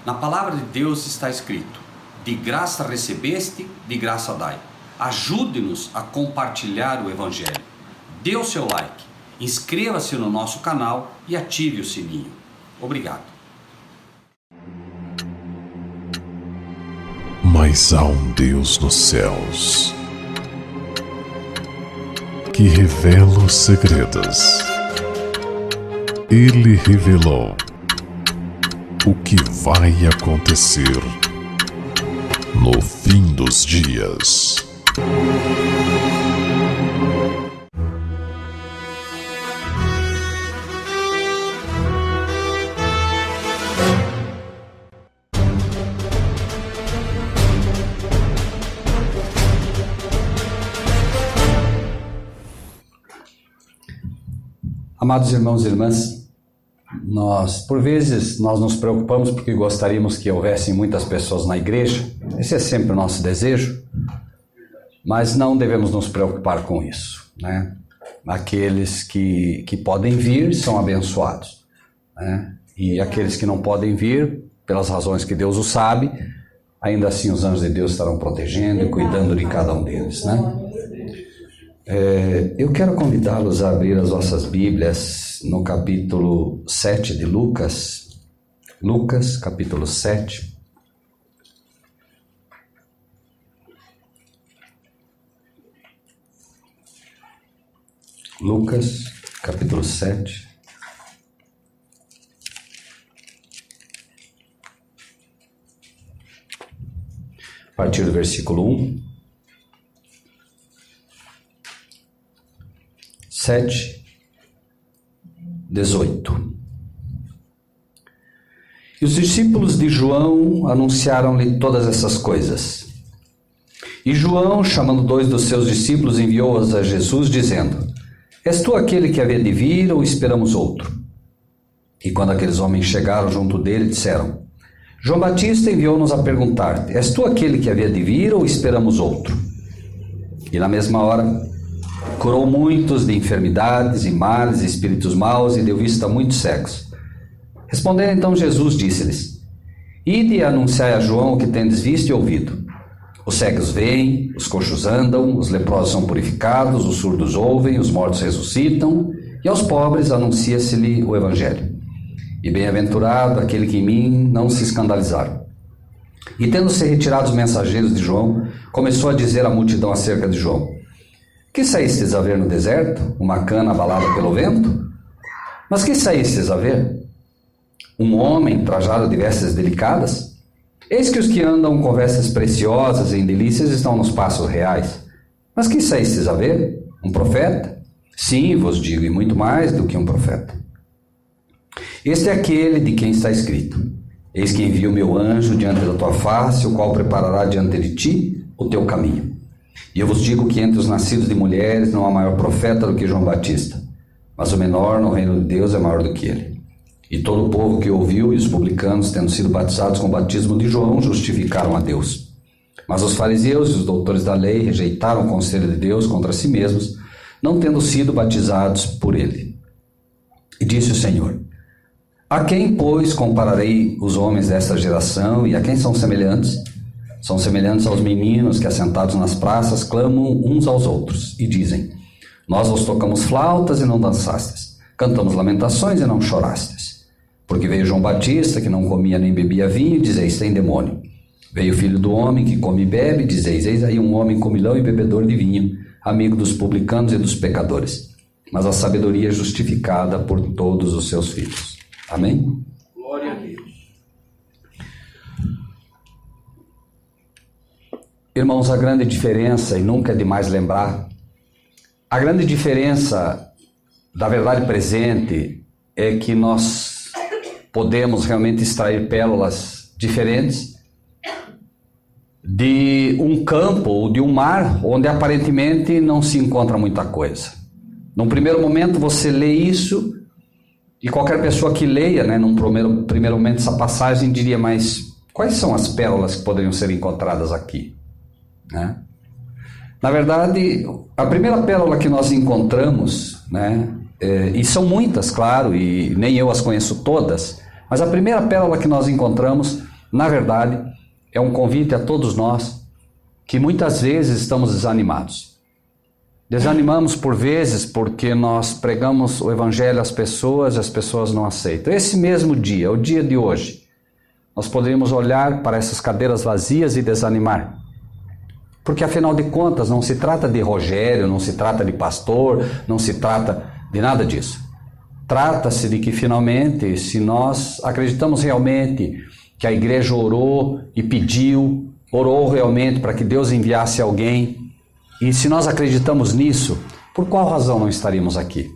Na palavra de Deus está escrito: de graça recebeste, de graça dai. Ajude-nos a compartilhar o Evangelho. Dê o seu like, inscreva-se no nosso canal e ative o sininho. Obrigado. Mas há um Deus nos céus que revela os segredos. Ele revelou o que vai acontecer no fim dos dias. Amados irmãos e irmãs, por vezes nós nos preocupamos porque gostaríamos que houvessem muitas pessoas na igreja. Esse é sempre o nosso desejo, mas não devemos nos preocupar com isso, né? Aqueles que podem vir são abençoados, né? E aqueles que não podem vir, pelas razões que Deus o sabe, ainda assim os anjos de Deus estarão protegendo e cuidando de cada um deles, né? Eu quero convidá-los a abrir as vossas Bíblias no capítulo 7 de Lucas. Lucas, capítulo 7. Lucas, capítulo 7. A partir do versículo 1. 7, 18. E os discípulos de João anunciaram-lhe todas essas coisas. E João, chamando 2 dos seus discípulos, enviou-os a Jesus, dizendo: És tu aquele que havia de vir, ou esperamos outro? E quando aqueles homens chegaram junto dele, disseram: João Batista enviou-nos a perguntar: És tu aquele que havia de vir, ou esperamos outro? E na mesma hora curou muitos de enfermidades e males e espíritos maus, e deu vista a muitos cegos. Respondendo então Jesus, disse-lhes: Ide e anunciai a João o que tendes visto e ouvido. Os cegos veem, os coxos andam, os leprosos são purificados, os surdos ouvem, os mortos ressuscitam, e aos pobres anuncia-se-lhe o Evangelho. E bem-aventurado aquele que em mim não se escandalizaram. E tendo-se retirado os mensageiros de João, começou a dizer à multidão acerca de João: Que saístes a ver no deserto? Uma cana abalada pelo vento? Mas que saístes a ver? Um homem trajado de vestes delicadas? Eis que os que andam com vestes preciosas e em delícias estão nos passos reais. Mas que saístes a ver? Um profeta? Sim, vos digo, e muito mais do que um profeta. Este é aquele de quem está escrito: Eis que envio o meu anjo diante da tua face, o qual preparará diante de ti o teu caminho. E eu vos digo que entre os nascidos de mulheres não há maior profeta do que João Batista, mas o menor no reino de Deus é maior do que ele. E todo o povo que ouviu, e os publicanos, tendo sido batizados com o batismo de João, justificaram a Deus. Mas os fariseus e os doutores da lei rejeitaram o conselho de Deus contra si mesmos, não tendo sido batizados por ele. E disse o Senhor: A quem, pois, compararei os homens desta geração, e a quem são semelhantes? São semelhantes aos meninos que, assentados nas praças, clamam uns aos outros e dizem: Nós vos tocamos flautas e não dançastes, cantamos lamentações e não chorastes. Porque veio João Batista, que não comia nem bebia vinho, e dizeis: Tem demônio. Veio o Filho do Homem, que come e bebe, e dizeis: Eis aí um homem comilão e bebedor de vinho, amigo dos publicanos e dos pecadores. Mas a sabedoria é justificada por todos os seus filhos. Amém? Glória a Deus. Irmãos, a grande diferença, e nunca é demais lembrar, a grande diferença da verdade presente é que nós podemos realmente extrair pérolas diferentes de um campo ou de um mar onde aparentemente não se encontra muita coisa. Num primeiro momento você lê isso e qualquer pessoa que leia, num primeiro momento essa passagem diria: mas quais são as pérolas que poderiam ser encontradas aqui? Na verdade, a primeira pérola que nós encontramos, e são muitas, claro, e nem eu as conheço todas, mas a primeira pérola que nós encontramos na verdade, é um convite a todos nós que muitas vezes estamos desanimados. Desanimamos por vezes porque nós pregamos o evangelho às pessoas e as pessoas não aceitam. Esse mesmo dia, o dia de hoje, nós poderíamos olhar para essas cadeiras vazias e desanimar. Porque afinal de contas não se trata de Rogério, não se trata de pastor, não se trata de nada disso. Trata-se de que finalmente, se nós acreditamos realmente que a igreja orou e pediu, orou realmente para que Deus enviasse alguém, e se nós acreditamos nisso, por qual razão não estaríamos aqui?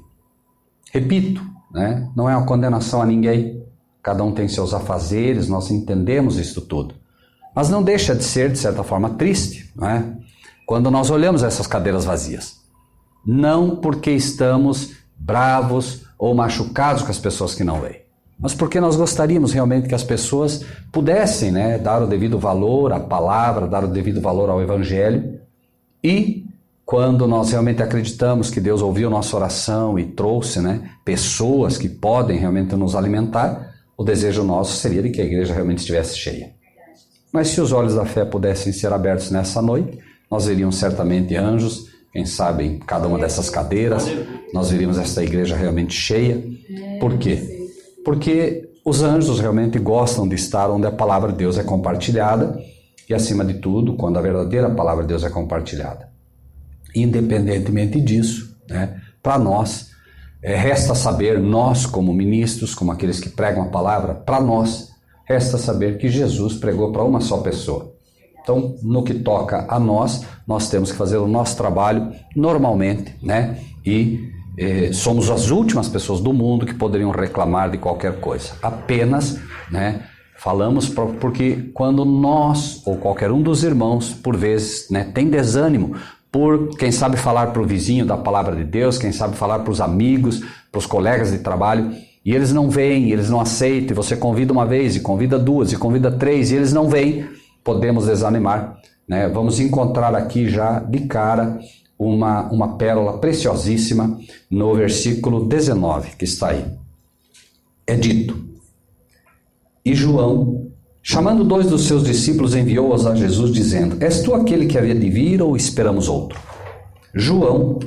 Repito, né? Não é uma condenação a ninguém, cada um tem seus afazeres, nós entendemos isso tudo. Mas não deixa de ser, de certa forma, triste, não é? Quando nós olhamos essas cadeiras vazias. Não porque estamos bravos ou machucados com as pessoas que não vêm, mas porque nós gostaríamos realmente que as pessoas pudessem, né, dar o devido valor à palavra, dar o devido valor ao evangelho. E quando nós realmente acreditamos que Deus ouviu nossa oração e trouxe, né, pessoas que podem realmente nos alimentar, o desejo nosso seria de que a igreja realmente estivesse cheia. Mas se os olhos da fé pudessem ser abertos nessa noite, nós veríamos certamente anjos, quem sabe em cada uma dessas cadeiras, nós veríamos esta igreja realmente cheia. Por quê? Porque os anjos realmente gostam de estar onde a palavra de Deus é compartilhada e, acima de tudo, quando a verdadeira palavra de Deus é compartilhada. Independentemente disso, né, para nós, resta saber, nós como ministros, como aqueles que pregam a palavra, para nós, resta saber que Jesus pregou para uma só pessoa. Então, no que toca a nós, nós temos que fazer o nosso trabalho normalmente, né? E somos as últimas pessoas do mundo que poderiam reclamar de qualquer coisa. Apenas, né, falamos porque quando nós, ou qualquer um dos irmãos, por vezes, né, tem desânimo, por, quem sabe, falar para o vizinho da palavra de Deus, quem sabe falar para os amigos, para os colegas de trabalho, e eles não vêm, eles não aceitam, e você convida uma vez, e convida duas, e convida três, e eles não vêm, podemos desanimar, né? Vamos encontrar aqui já de cara uma pérola preciosíssima no versículo 19, que está aí. É dito: e João, chamando 2 dos seus discípulos, enviou-os a Jesus, dizendo: És tu aquele que havia de vir ou esperamos outro? João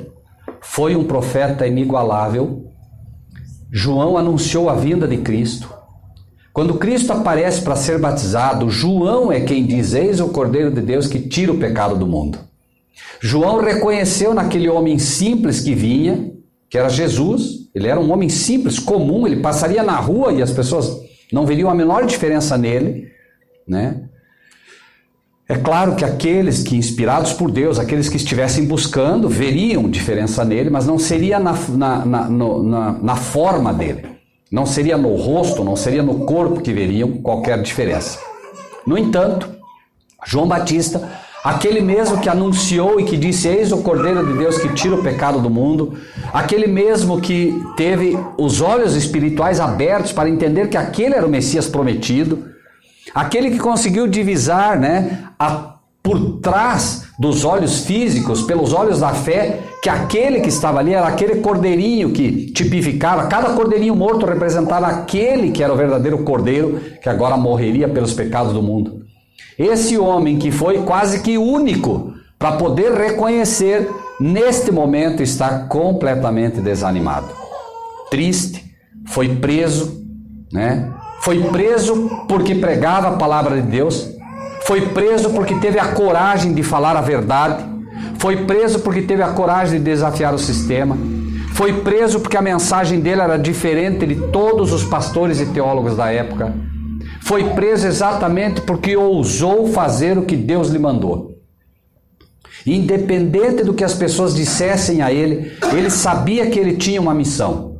foi um profeta inigualável. João anunciou a vinda de Cristo. Quando Cristo aparece para ser batizado, João é quem diz: Eis o Cordeiro de Deus que tira o pecado do mundo. João reconheceu naquele homem simples que vinha, que era Jesus. Ele era um homem simples, comum, ele passaria na rua e as pessoas não veriam a menor diferença nele, né? É claro que aqueles que, inspirados por Deus, aqueles que estivessem buscando, veriam diferença nele, mas não seria na forma dele. Não seria no rosto, não seria no corpo que veriam qualquer diferença. No entanto, João Batista, aquele mesmo que anunciou e que disse: Eis o Cordeiro de Deus que tira o pecado do mundo, aquele mesmo que teve os olhos espirituais abertos para entender que aquele era o Messias prometido, aquele que conseguiu divisar, né, por trás dos olhos físicos, pelos olhos da fé, que aquele que estava ali era aquele cordeirinho que tipificava, cada cordeirinho morto representava aquele que era o verdadeiro cordeiro, que agora morreria pelos pecados do mundo. Esse homem que foi quase que único para poder reconhecer, neste momento está completamente desanimado, triste, foi preso, né? Foi preso porque pregava a palavra de Deus, foi preso porque teve a coragem de falar a verdade, foi preso porque teve a coragem de desafiar o sistema, foi preso porque a mensagem dele era diferente de todos os pastores e teólogos da época, foi preso exatamente porque ousou fazer o que Deus lhe mandou. Independente do que as pessoas dissessem a ele, ele sabia que ele tinha uma missão.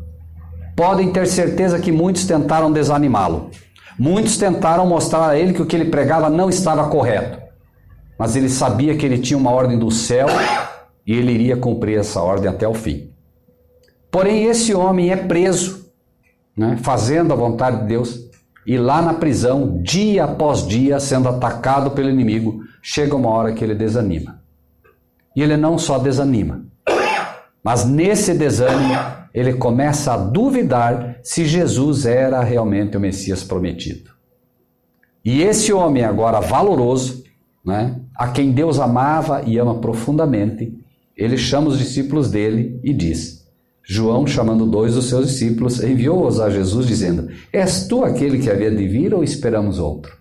Podem ter certeza que muitos tentaram desanimá-lo. Muitos tentaram mostrar a ele que o que ele pregava não estava correto. Mas ele sabia que ele tinha uma ordem do céu e ele iria cumprir essa ordem até o fim. Porém, esse homem é preso, né, fazendo a vontade de Deus, e lá na prisão, dia após dia, sendo atacado pelo inimigo, chega uma hora que ele desanima. E ele não só desanima, mas nesse desânimo, ele começa a duvidar se Jesus era realmente o Messias prometido. E esse homem agora valoroso, né, a quem Deus amava e ama profundamente, ele chama os discípulos dele e diz: João, chamando 2 dos seus discípulos, enviou-os a Jesus dizendo: És tu aquele que havia de vir ou esperamos outro?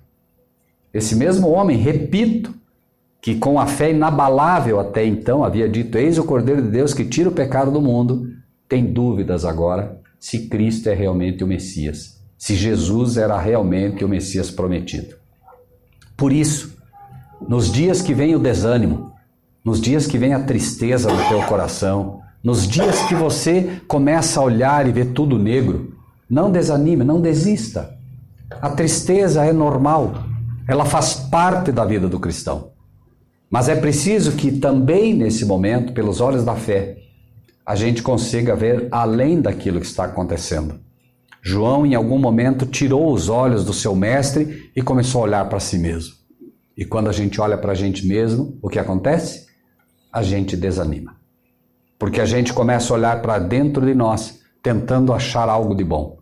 Esse mesmo homem, repito, que com a fé inabalável até então havia dito: Eis o Cordeiro de Deus que tira o pecado do mundo, tem dúvidas agora se Cristo é realmente o Messias, se Jesus era realmente o Messias prometido. Por isso, nos dias que vem o desânimo, nos dias que vem a tristeza no teu coração, nos dias que você começa a olhar e ver tudo negro, não desanime, não desista. A tristeza é normal, ela faz parte da vida do cristão. Mas é preciso que também nesse momento, pelos olhos da fé, a gente consiga ver além daquilo que está acontecendo. João, em algum momento, tirou os olhos do seu mestre e começou a olhar para si mesmo. E quando a gente olha para a gente mesmo, o que acontece? A gente desanima. Porque a gente começa a olhar para dentro de nós, tentando achar algo de bom.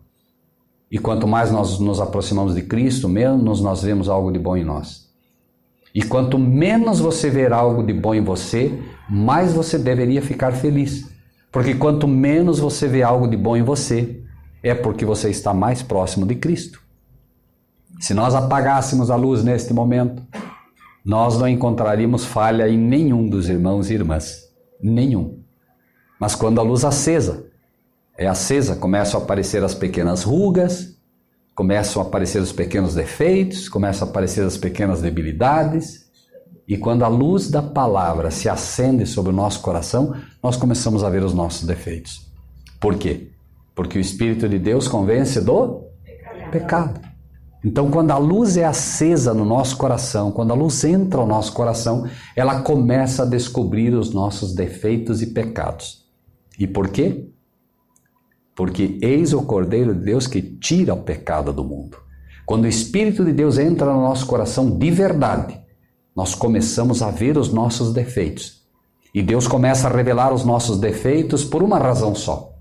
E quanto mais nós nos aproximamos de Cristo, menos nós vemos algo de bom em nós. E quanto menos você ver algo de bom em você, mais você deveria ficar feliz. Porque quanto menos você vê algo de bom em você, é porque você está mais próximo de Cristo. Se nós apagássemos a luz neste momento, nós não encontraríamos falha em nenhum dos irmãos e irmãs. Nenhum. Mas quando a luz é acesa, começam a aparecer as pequenas rugas, começam a aparecer os pequenos defeitos, começam a aparecer as pequenas debilidades. E quando a luz da palavra se acende sobre o nosso coração, nós começamos a ver os nossos defeitos. Por quê? Porque o Espírito de Deus convence do pecado. Então, quando a luz é acesa no nosso coração, quando a luz entra no nosso coração, ela começa a descobrir os nossos defeitos e pecados. E por quê? Porque eis o Cordeiro de Deus que tira o pecado do mundo. Quando o Espírito de Deus entra no nosso coração de verdade, nós começamos a ver os nossos defeitos. E Deus começa a revelar os nossos defeitos por uma razão só.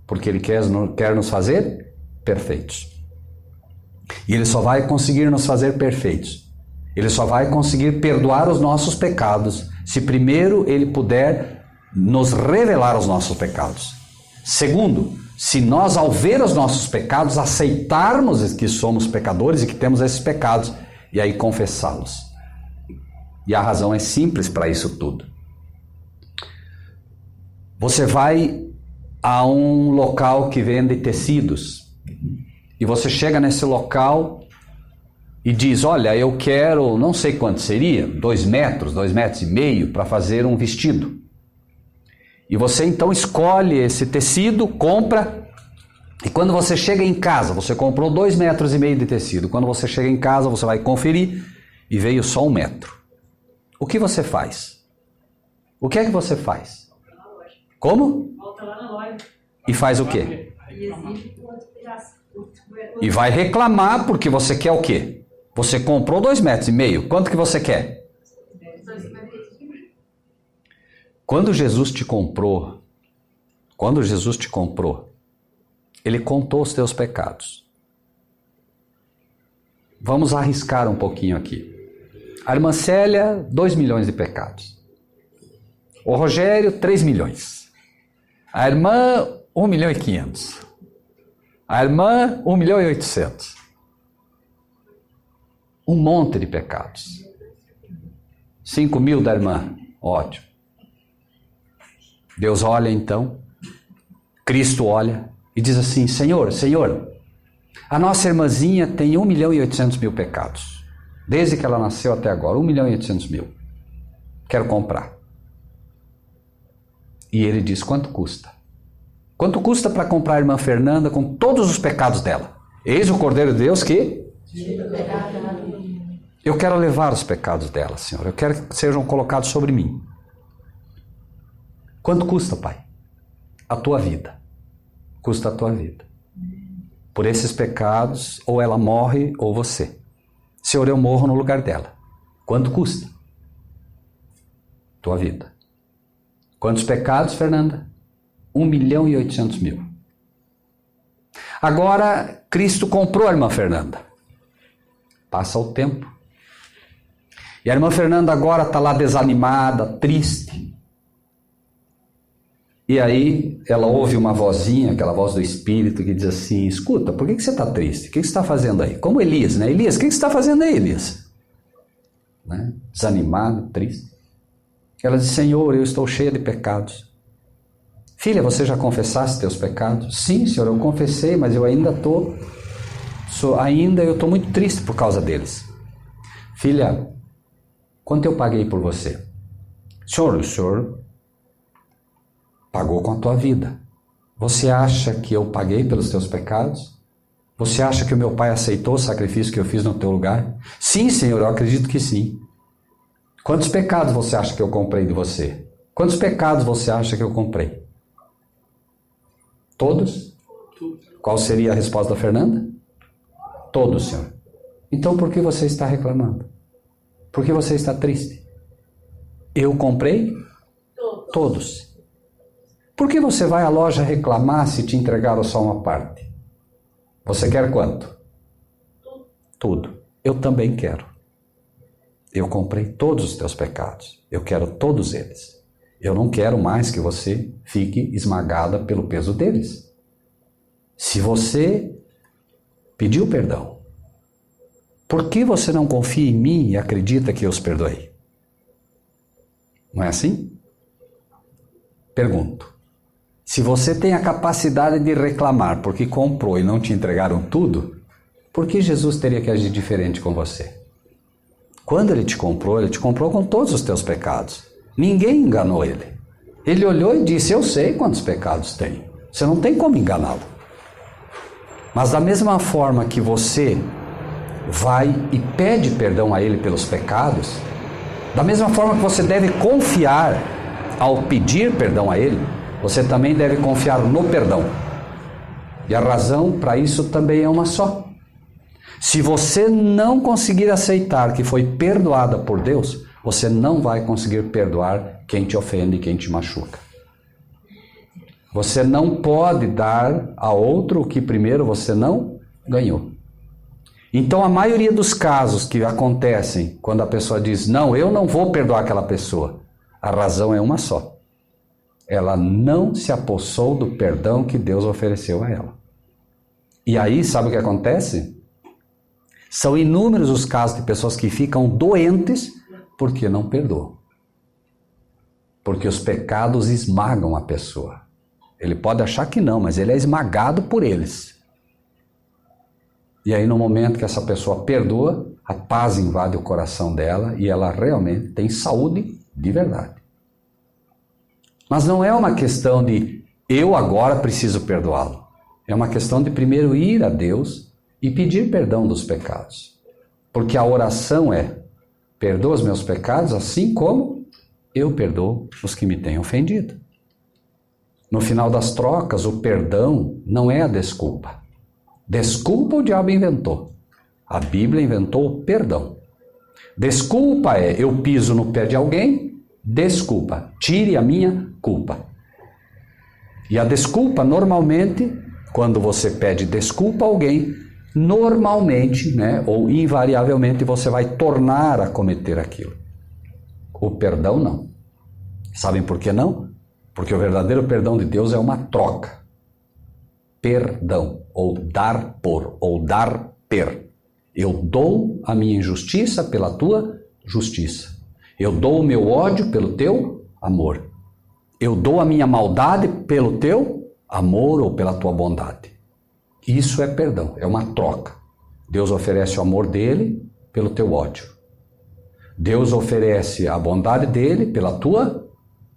Porque Ele quer nos fazer perfeitos. E Ele só vai conseguir nos fazer perfeitos. Ele só vai conseguir perdoar os nossos pecados se primeiro Ele puder nos revelar os nossos pecados. Segundo, se nós, ao ver os nossos pecados, aceitarmos que somos pecadores e que temos esses pecados, e aí confessá-los. E a razão é simples para isso tudo. Você vai a um local que vende tecidos, e você chega nesse local e diz: olha, eu quero, não sei quanto seria, 2 metros, 2,5 metros para fazer um vestido. E você então escolhe esse tecido, compra, e quando você chega em casa, você comprou 2,5 metros de tecido. Quando você chega em casa, você vai conferir e veio só 1 metro. O que você faz? O que é que você faz? Como? Volta lá na loja. E faz o quê? E exige outro pedaço. E vai reclamar porque você quer o quê? Você comprou 2,5 metros. Quanto que você quer? Quando Jesus te comprou, Ele contou os teus pecados. Vamos arriscar um pouquinho aqui. A irmã Célia, 2 milhões de pecados. O Rogério, 3 milhões. A irmã, 1,5 milhão. A irmã, 1,8 milhão. Um monte de pecados. 5 mil da irmã, ótimo. Deus olha então, Cristo olha e diz assim: Senhor, a nossa irmãzinha tem 1,8 milhão pecados. Desde que ela nasceu até agora, 1,8 milhão. Quero comprar. E ele diz: quanto custa? Quanto custa para comprar a irmã Fernanda com todos os pecados dela? Eis o Cordeiro de Deus que... Eu quero levar os pecados dela, Senhor. Eu quero que sejam colocados sobre mim. Quanto custa, Pai? A tua vida. Custa a tua vida. Por esses pecados, ou ela morre, ou você. Senhor, eu morro no lugar dela. Quanto custa? Tua vida. Quantos pecados, Fernanda? 1,8 milhão. Agora, Cristo comprou a irmã Fernanda. Passa o tempo. E a irmã Fernanda agora está lá desanimada, triste. E aí ela ouve uma vozinha, aquela voz do Espírito, que diz assim: escuta, por que você está triste? O que você está fazendo aí? Como Elias, né? Elias, o que você está fazendo aí, Elias? Né? Desanimado, triste. Ela diz: Senhor, eu estou cheia de pecados. Filha, você já confessaste teus pecados? Sim, Senhor, eu confessei, mas eu ainda estou muito triste por causa deles. Filha, quanto eu paguei por você? O senhor pagou com a tua vida. Você acha que eu paguei pelos teus pecados? Você acha que o meu pai aceitou o sacrifício que eu fiz no teu lugar? Sim, Senhor, eu acredito que sim. Quantos pecados você acha que eu comprei de você? Quantos pecados você acha que eu comprei? Todos? Qual seria a resposta da Fernanda? Todos, Senhor. Então por que você está reclamando? Por que você está triste? Eu comprei? Todos. Por que você vai à loja reclamar se te entregaram só uma parte? Você quer quanto? Tudo. Eu também quero. Eu comprei todos os teus pecados. Eu quero todos eles. Eu não quero mais que você fique esmagada pelo peso deles. Se você pediu perdão, por que você não confia em mim e acredita que eu os perdoei? Não é assim? Pergunto. Se você tem a capacidade de reclamar porque comprou e não te entregaram tudo, por que Jesus teria que agir diferente com você? Quando ele te comprou com todos os teus pecados. Ninguém enganou ele. Ele olhou e disse: eu sei quantos pecados tem. Você não tem como enganá-lo. Mas da mesma forma que você vai e pede perdão a ele pelos pecados, da mesma forma que você deve confiar ao pedir perdão a ele, você também deve confiar no perdão. E a razão para isso também é uma só. Se você não conseguir aceitar que foi perdoada por Deus, você não vai conseguir perdoar quem te ofende e quem te machuca. Você não pode dar a outro o que primeiro você não ganhou. Então a maioria dos casos que acontecem quando a pessoa diz: não, eu não vou perdoar aquela pessoa, a razão é uma só. Ela não se apossou do perdão que Deus ofereceu a ela. E aí, sabe o que acontece? São inúmeros os casos de pessoas que ficam doentes porque não perdoam. Porque os pecados esmagam a pessoa. Ele pode achar que não, mas ele é esmagado por eles. E aí, no momento que essa pessoa perdoa, a paz invade o coração dela e ela realmente tem saúde de verdade. Mas não é uma questão de eu agora preciso perdoá-lo. É uma questão de primeiro ir a Deus e pedir perdão dos pecados. Porque a oração é: perdoa os meus pecados assim como eu perdoo os que me têm ofendido. No final das trocas, o perdão não é a desculpa. Desculpa o diabo inventou. A Bíblia inventou o perdão. Desculpa é: eu piso no pé de alguém, desculpa, tire a minha culpa. E a desculpa, normalmente, quando você pede desculpa a alguém, normalmente, ou invariavelmente, você vai tornar a cometer aquilo. O perdão não. Sabem por que não? Porque o verdadeiro perdão de Deus é uma troca. Perdão, ou dar por, ou dar per. Eu dou a minha injustiça pela tua justiça. Eu dou o meu ódio pelo teu amor. Eu dou a minha maldade pelo teu amor ou pela tua bondade. Isso é perdão, é uma troca. Deus oferece o amor dele pelo teu ódio. Deus oferece a bondade dele pela tua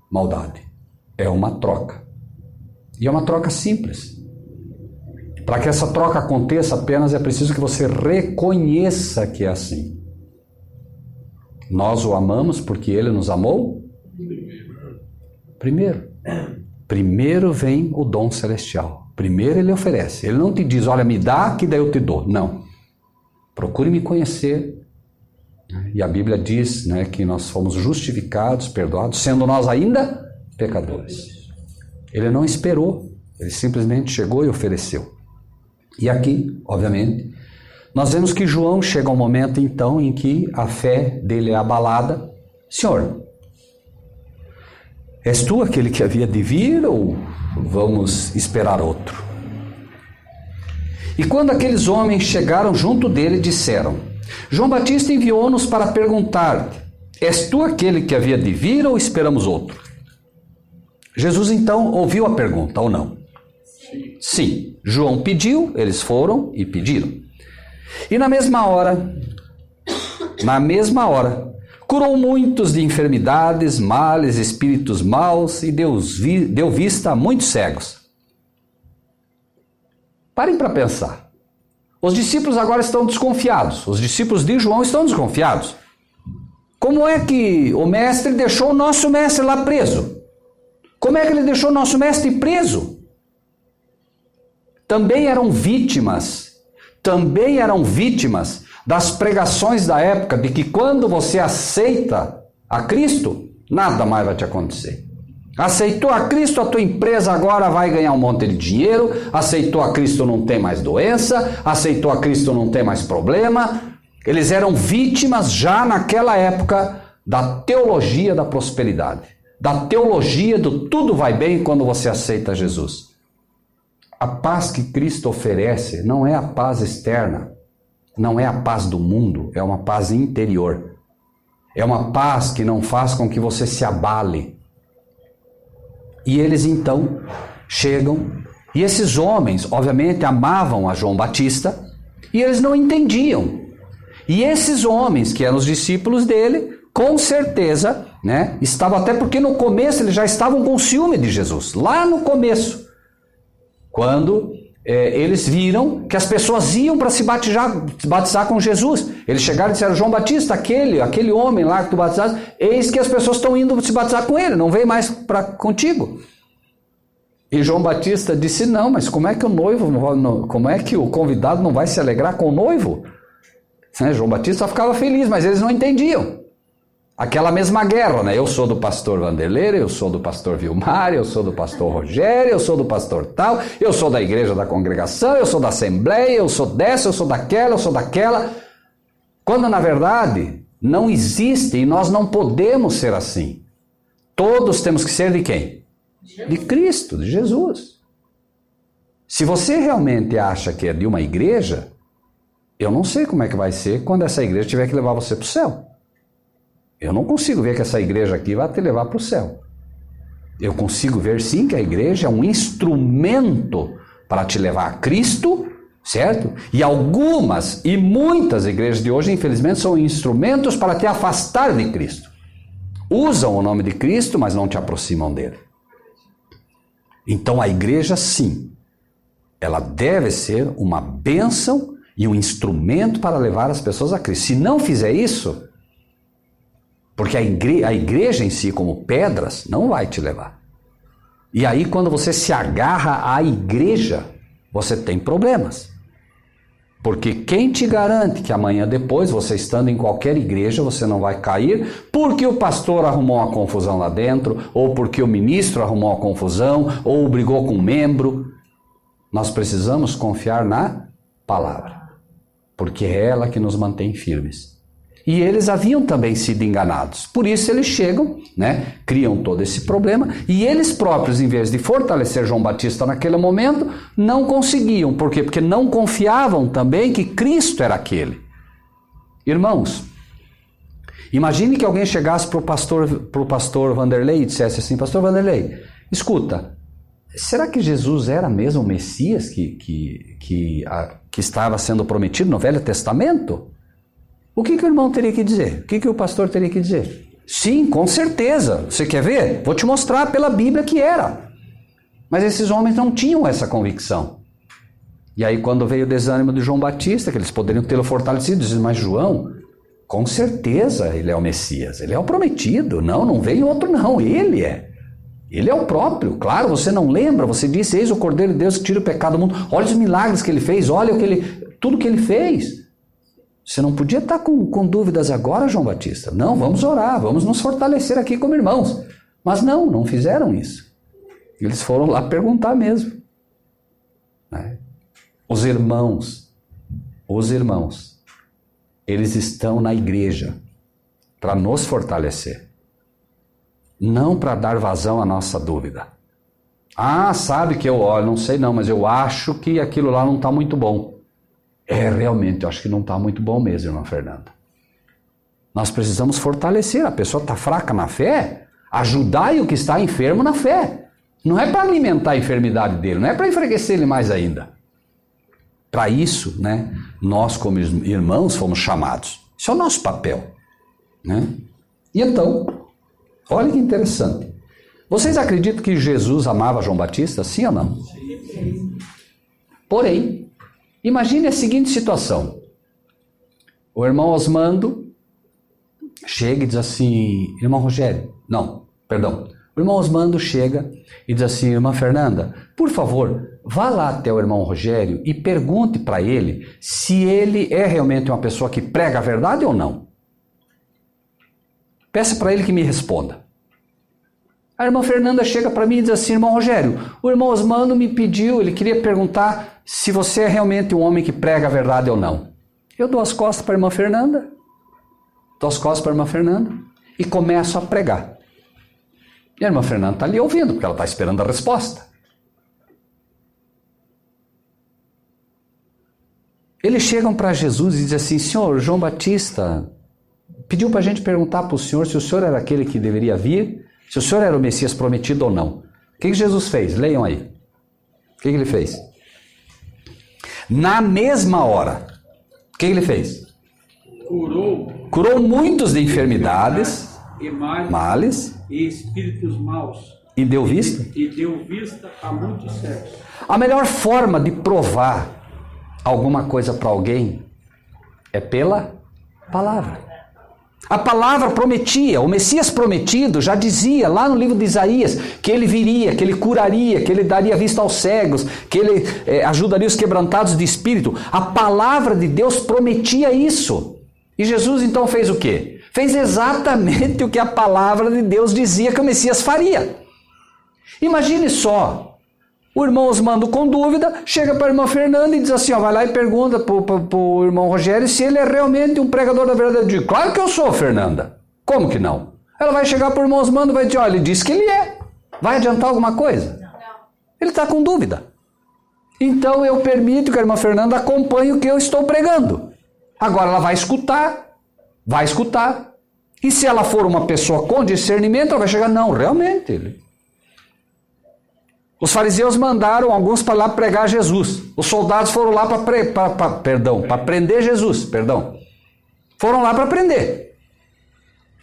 maldade. É uma troca. E é uma troca simples. Para que essa troca aconteça, apenas é preciso que você reconheça que é assim. Nós o amamos porque ele nos amou primeiro. Primeiro vem o dom celestial. Primeiro ele oferece. Ele não te diz: olha, me dá que daí eu te dou. Não. Procure me conhecer. E a Bíblia diz, que nós fomos justificados, perdoados, sendo nós ainda pecadores. Ele não esperou. Ele simplesmente chegou e ofereceu. E aqui, obviamente, nós vemos que João chega ao momento então em que a fé dele é abalada. Senhor, és tu aquele que havia de vir ou vamos esperar outro? E quando aqueles homens chegaram junto dele, disseram: João Batista enviou-nos para perguntar-te: és tu aquele que havia de vir ou esperamos outro? Jesus então ouviu a pergunta, ou não? Sim. João pediu, eles foram e pediram. E na mesma hora, curou muitos de enfermidades, males, espíritos maus e deu vista a muitos cegos. Parem para pensar. Os discípulos agora estão desconfiados. Os discípulos de João estão desconfiados. Como é que o mestre deixou o nosso mestre lá preso? Como é que ele deixou o nosso mestre preso? Também eram vítimas das pregações da época de que quando você aceita a Cristo, nada mais vai te acontecer. Aceitou a Cristo, a tua empresa agora vai ganhar um monte de dinheiro. Aceitou a Cristo, não tem mais doença. Aceitou a Cristo, não tem mais problema. Eles eram vítimas já naquela época da teologia da prosperidade, da teologia do tudo vai bem quando você aceita Jesus. A paz que Cristo oferece não é a paz externa, não é a paz do mundo, é uma paz interior. É uma paz que não faz com que você se abale. E eles então chegam, e esses homens, obviamente, amavam a João Batista, e eles não entendiam. E esses homens, que eram os discípulos dele, com certeza, estavam, até porque no começo eles já estavam com ciúme de Jesus, lá no começo, quando eles viram que as pessoas iam para se batizar com Jesus. Eles chegaram e disseram: João Batista, aquele homem lá que tu batizaste, eis que as pessoas estão indo se batizar com ele, não vem mais contigo. E João Batista disse: não, mas como é que como é que o convidado não vai se alegrar com o noivo? João Batista ficava feliz, mas eles não entendiam. Aquela mesma guerra, eu sou do pastor Vanderlei, eu sou do pastor Vilmar, eu sou do pastor Rogério, eu sou do pastor tal, eu sou da igreja da congregação, eu sou da assembleia, eu sou dessa, eu sou daquela. Quando na verdade não existe, e nós não podemos ser assim. Todos temos que ser de quem? De Cristo, de Jesus. Se você realmente acha que é de uma igreja, eu não sei como é que vai ser quando essa igreja tiver que levar você para o céu. Eu não consigo ver que essa igreja aqui vai te levar para o céu. Eu consigo ver sim que a igreja é um instrumento para te levar a Cristo, certo? E muitas igrejas de hoje, infelizmente, são instrumentos para te afastar de Cristo. Usam o nome de Cristo, mas não te aproximam dele. Então a igreja, sim, ela deve ser uma bênção e um instrumento para levar as pessoas a Cristo. Se não fizer isso, porque a igreja em si, como pedras, não vai te levar. E aí, quando você se agarra à igreja, você tem problemas. Porque quem te garante que amanhã depois, você estando em qualquer igreja, você não vai cair porque o pastor arrumou uma confusão lá dentro, ou porque o ministro arrumou uma confusão, ou brigou com um membro. Nós precisamos confiar na palavra, porque é ela que nos mantém firmes. E eles haviam também sido enganados. Por isso eles chegam, criam todo esse problema, e eles próprios, em vez de fortalecer João Batista naquele momento, não conseguiam. Por quê? Porque não confiavam também que Cristo era aquele. Irmãos, imagine que alguém chegasse para o pastor Vanderlei e dissesse assim: Pastor Vanderlei, escuta, será que Jesus era mesmo o Messias que estava sendo prometido no Velho Testamento? O que o irmão teria que dizer? O que o pastor teria que dizer? Sim, com certeza. Você quer ver? Vou te mostrar pela Bíblia que era. Mas esses homens não tinham essa convicção. E aí quando veio o desânimo de João Batista, que eles poderiam tê-lo fortalecido, dizem: mas João, com certeza ele é o Messias, ele é o prometido. Não veio outro não, ele é. Ele é o próprio. Claro, você não lembra, você disse: eis o Cordeiro de Deus que tira o pecado do mundo. Olha os milagres que ele fez, olha tudo que ele fez. Você não podia estar com dúvidas agora, João Batista. Não, vamos orar, vamos nos fortalecer aqui como irmãos. Mas não fizeram isso. Eles foram lá perguntar mesmo. Os irmãos os irmãos, eles estão na igreja para nos fortalecer, não para dar vazão à nossa dúvida. Ah, sabe que eu olho, não sei não, mas eu acho que aquilo lá não está muito bom. Realmente, eu acho que não está muito bom mesmo, irmã Fernanda. Nós precisamos fortalecer. A pessoa está fraca na fé, ajudar o que está enfermo na fé. Não é para alimentar a enfermidade dele, não é para enfraquecer ele mais ainda. Para isso, né, nós como irmãos fomos chamados. Isso é o nosso papel. Né? E então, olha que interessante. Vocês acreditam que Jesus amava João Batista? Sim ou não? Sim. Porém, imagine a seguinte situação. O irmão Osmando chega e diz assim, irmão Rogério, não, perdão. O irmão Osmando chega e diz assim, irmã Fernanda, por favor, vá lá até o irmão Rogério e pergunte para ele se ele é realmente uma pessoa que prega a verdade ou não. Peça para ele que me responda. A irmã Fernanda chega para mim e diz assim, irmão Rogério, o irmão Osmando me pediu, ele queria perguntar se você é realmente um homem que prega a verdade ou não. Eu dou as costas para a irmã Fernanda, e começo a pregar. E a irmã Fernanda está ali ouvindo, porque ela está esperando a resposta. Eles chegam para Jesus e dizem assim, senhor, João Batista pediu para a gente perguntar para o senhor se o senhor era aquele que deveria vir, se o senhor era o Messias prometido ou não. O que Jesus fez? Leiam aí. O que ele fez? Na mesma hora, o que ele fez? Curou muitos de enfermidades, e males e espíritos maus. E deu vista? E deu vista a muitos cegos. A melhor forma de provar alguma coisa para alguém é pela palavra. A palavra prometia, o Messias prometido já dizia lá no livro de Isaías que ele viria, que ele curaria, que ele daria vista aos cegos, que ele ajudaria os quebrantados de espírito. A palavra de Deus prometia isso. E Jesus então fez o quê? Fez exatamente o que a palavra de Deus dizia que o Messias faria. Imagine só. O irmão Osmando, com dúvida, chega para a irmã Fernanda e diz assim, ó, vai lá e pergunta para o irmão Rogério se ele é realmente um pregador da verdade. Eu digo, claro que eu sou, Fernanda. Como que não? Ela vai chegar para o irmão Osmando e vai dizer, ó, ele disse que ele é. Vai adiantar alguma coisa? Não. Ele está com dúvida. Então eu permito que a irmã Fernanda acompanhe o que eu estou pregando. Agora ela vai escutar. E se ela for uma pessoa com discernimento, ela vai chegar, não, realmente ele... Os fariseus mandaram alguns para lá pregar Jesus. Os soldados foram lá para prender Jesus. Foram lá para prender.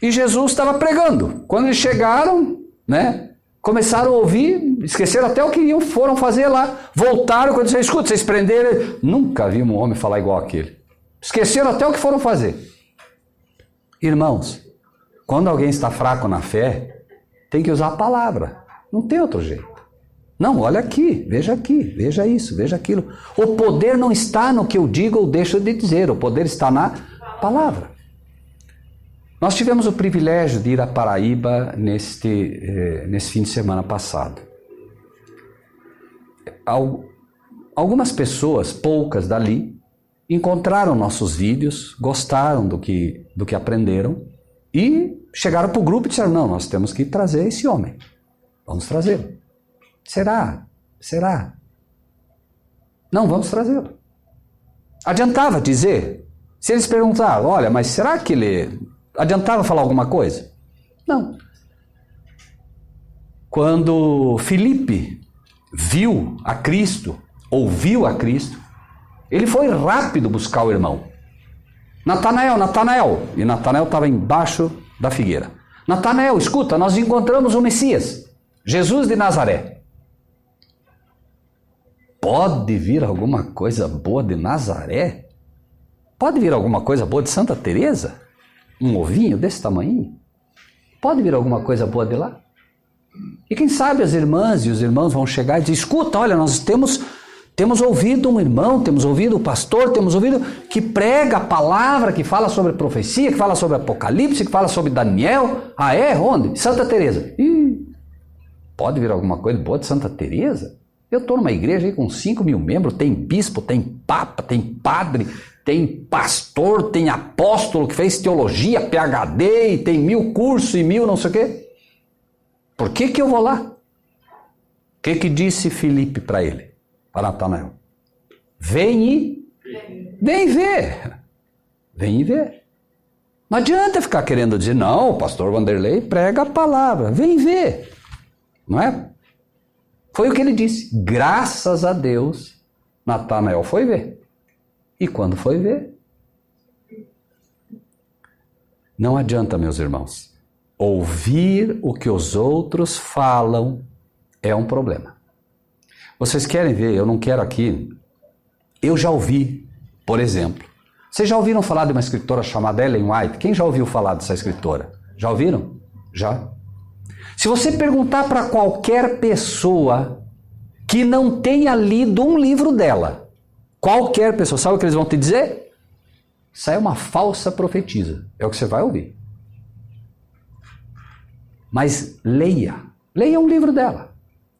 E Jesus estava pregando. Quando eles chegaram, né, começaram a ouvir, esqueceram até o que foram fazer lá. Voltaram, quando disseram, escuta, vocês prenderam. Nunca vi um homem falar igual aquele. Esqueceram até o que foram fazer. Irmãos, quando alguém está fraco na fé, tem que usar a palavra. Não tem outro jeito. Não, olha aqui, veja isso, veja aquilo. O poder não está no que eu digo ou deixo de dizer, o poder está na palavra. Nós tivemos o privilégio de ir a Paraíba nesse fim de semana passado. Algumas pessoas, poucas dali, encontraram nossos vídeos, gostaram do que aprenderam e chegaram para o grupo e disseram, não, nós temos que trazer esse homem, vamos trazê-lo. Será? Não, vamos trazê-lo. Adiantava dizer? Se eles perguntavam, olha, mas será que ele... Adiantava falar alguma coisa? Não. Quando Filipe viu a Cristo, ouviu a Cristo, ele foi rápido buscar o irmão. Natanael. E Natanael estava embaixo da figueira. Natanael, escuta, nós encontramos o Messias, Jesus de Nazaré. Pode vir alguma coisa boa de Nazaré? Pode vir alguma coisa boa de Santa Teresa? Um ovinho desse tamanho? Pode vir alguma coisa boa de lá? E quem sabe as irmãs e os irmãos vão chegar e dizer, escuta, olha, nós temos ouvido um irmão, temos ouvido o pastor, temos ouvido que prega a palavra, que fala sobre profecia, que fala sobre Apocalipse, que fala sobre Daniel. Ah, é? Onde? Santa Teresa. Pode vir alguma coisa boa de Santa Teresa? Eu estou numa igreja aí com 5.000 membros, tem bispo, tem papa, tem padre, tem pastor, tem apóstolo que fez teologia, PhD, e tem 1000 cursos e 1000 não sei o quê. Por que eu vou lá? O que disse Filipe para ele? Para Natanael? Vem ver. Vem e ver. Não adianta ficar querendo dizer, não, o pastor Vanderlei prega a palavra. Vem ver. Não é? Foi o que ele disse. Graças a Deus, Natanael foi ver. E quando foi ver? Não adianta, meus irmãos. Ouvir o que os outros falam é um problema. Vocês querem ver? Eu não quero aqui. Eu já ouvi, por exemplo. Vocês já ouviram falar de uma escritora chamada Ellen White? Quem já ouviu falar dessa escritora? Já ouviram? Já? Se você perguntar para qualquer pessoa que não tenha lido um livro dela, qualquer pessoa, sabe o que eles vão te dizer? Isso aí é uma falsa profetisa. É o que você vai ouvir. Mas leia um livro dela.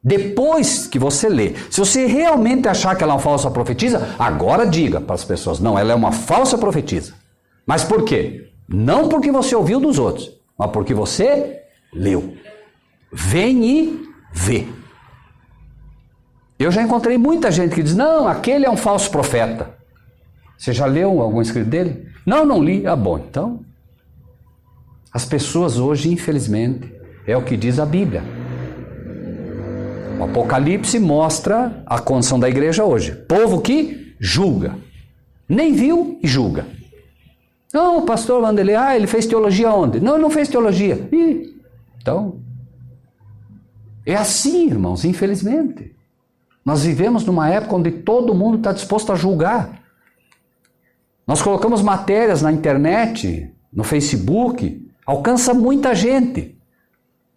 Depois que você lê, se você realmente achar que ela é uma falsa profetisa, agora diga para as pessoas, não, ela é uma falsa profetisa. Mas por quê? Não porque você ouviu dos outros, mas porque você leu. Vem e vê. Eu já encontrei muita gente que diz, não, aquele é um falso profeta. Você já leu algum escrito dele? Não li. Ah, bom, então. As pessoas hoje, infelizmente, é o que diz a Bíblia. O Apocalipse mostra a condição da igreja hoje. Povo que julga. Nem viu e julga. Não, o pastor Vanderlei, ele fez teologia onde? Não fez teologia. Então, é assim, irmãos, infelizmente. Nós vivemos numa época onde todo mundo está disposto a julgar. Nós colocamos matérias na internet, no Facebook, alcança muita gente.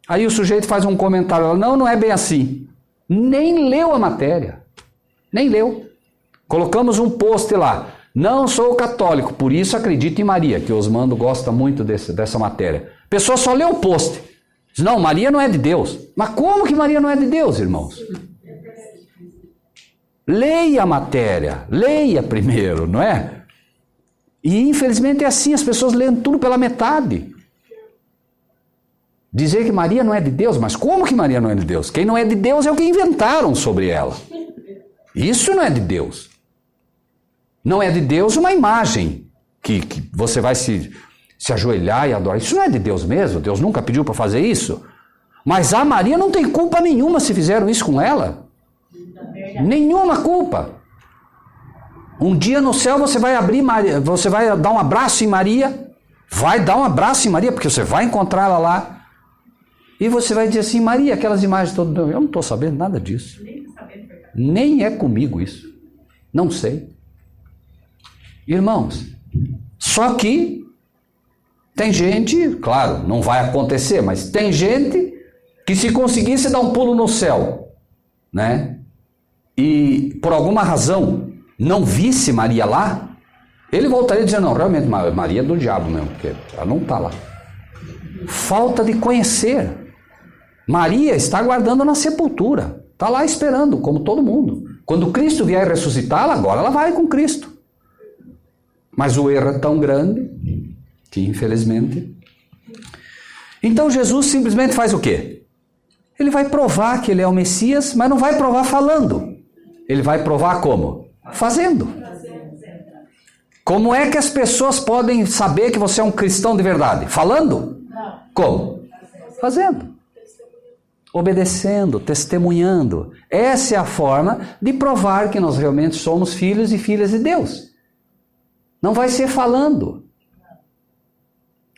Aí o sujeito faz um comentário, não é bem assim. Nem leu a matéria. Nem leu. Colocamos um post lá. Não sou católico, por isso acredito em Maria, que o Osmando gosta muito dessa matéria. A pessoa só lê o post. Diz, não, Maria não é de Deus. Mas como que Maria não é de Deus, irmãos? Leia a matéria. Leia primeiro, não é? E infelizmente é assim, as pessoas leem tudo pela metade. Dizer que Maria não é de Deus, mas como que Maria não é de Deus? Quem não é de Deus é o que inventaram sobre ela. Isso não é de Deus. Não é de Deus uma imagem que você vai se ajoelhar e adorar. Isso não é de Deus mesmo, Deus nunca pediu para fazer isso. Mas a Maria não tem culpa nenhuma se fizeram isso com ela. Nenhuma culpa. Um dia no céu você vai abrir Maria, você vai dar um abraço em Maria, vai dar um abraço em Maria, porque você vai encontrar ela lá. E você vai dizer assim, Maria, aquelas imagens todas, eu não estou sabendo nada disso. Nem é comigo isso. Não sei. Irmãos, só que tem gente, claro, não vai acontecer, mas tem gente que se conseguisse dar um pulo no céu, né? E por alguma razão não visse Maria lá, ele voltaria dizendo, não, realmente Maria é do diabo mesmo, porque ela não está lá. Falta de conhecer. Maria está aguardando na sepultura, está lá esperando, como todo mundo. Quando Cristo vier ressuscitá-la, agora ela vai com Cristo. Mas o erro é tão grande que, infelizmente... Então Jesus simplesmente faz o quê? Ele vai provar que ele é o Messias, mas não vai provar falando. Ele vai provar como? Fazendo. Como é que as pessoas podem saber que você é um cristão de verdade? Falando? Como? Fazendo. Obedecendo, testemunhando. Essa é a forma de provar que nós realmente somos filhos e filhas de Deus. Não vai ser falando.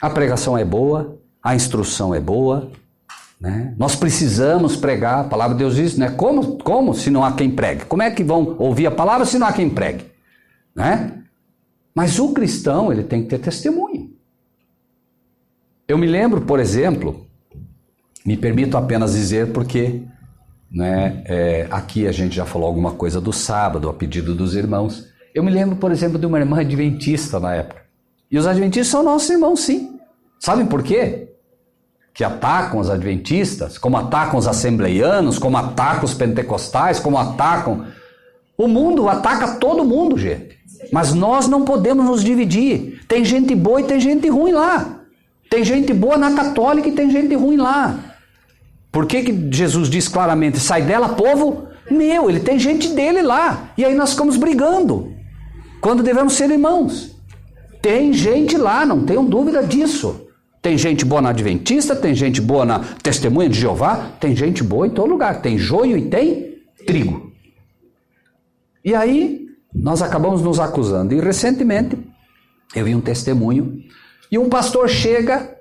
A pregação é boa, a instrução é boa, né? Nós precisamos pregar, a palavra de Deus diz, né? Como se não há quem pregue? Como é que vão ouvir a palavra se não há quem pregue? Né? Mas o cristão, ele tem que ter testemunho. Eu me lembro, por exemplo, me permito apenas dizer porque, né, aqui a gente já falou alguma coisa do sábado, a pedido dos irmãos. Eu me lembro, por exemplo, de uma irmã adventista na época. E os adventistas são nossos irmãos, sim. Sabem por quê? Que atacam os adventistas, como atacam os assembleianos, como atacam os pentecostais, como atacam... O mundo ataca todo mundo, gente. Mas nós não podemos nos dividir. Tem gente boa e tem gente ruim lá. Tem gente boa na católica e tem gente ruim lá. Por que Jesus diz claramente, sai dela, povo meu? Ele tem gente dele lá. E aí nós ficamos brigando. Quando devemos ser irmãos. Tem gente lá, não tenham dúvida disso. Tem gente boa na Adventista, tem gente boa na Testemunha de Jeová, tem gente boa em todo lugar. Tem joio e tem trigo. E aí, nós acabamos nos acusando. E recentemente, eu vi um testemunho, e um pastor chega,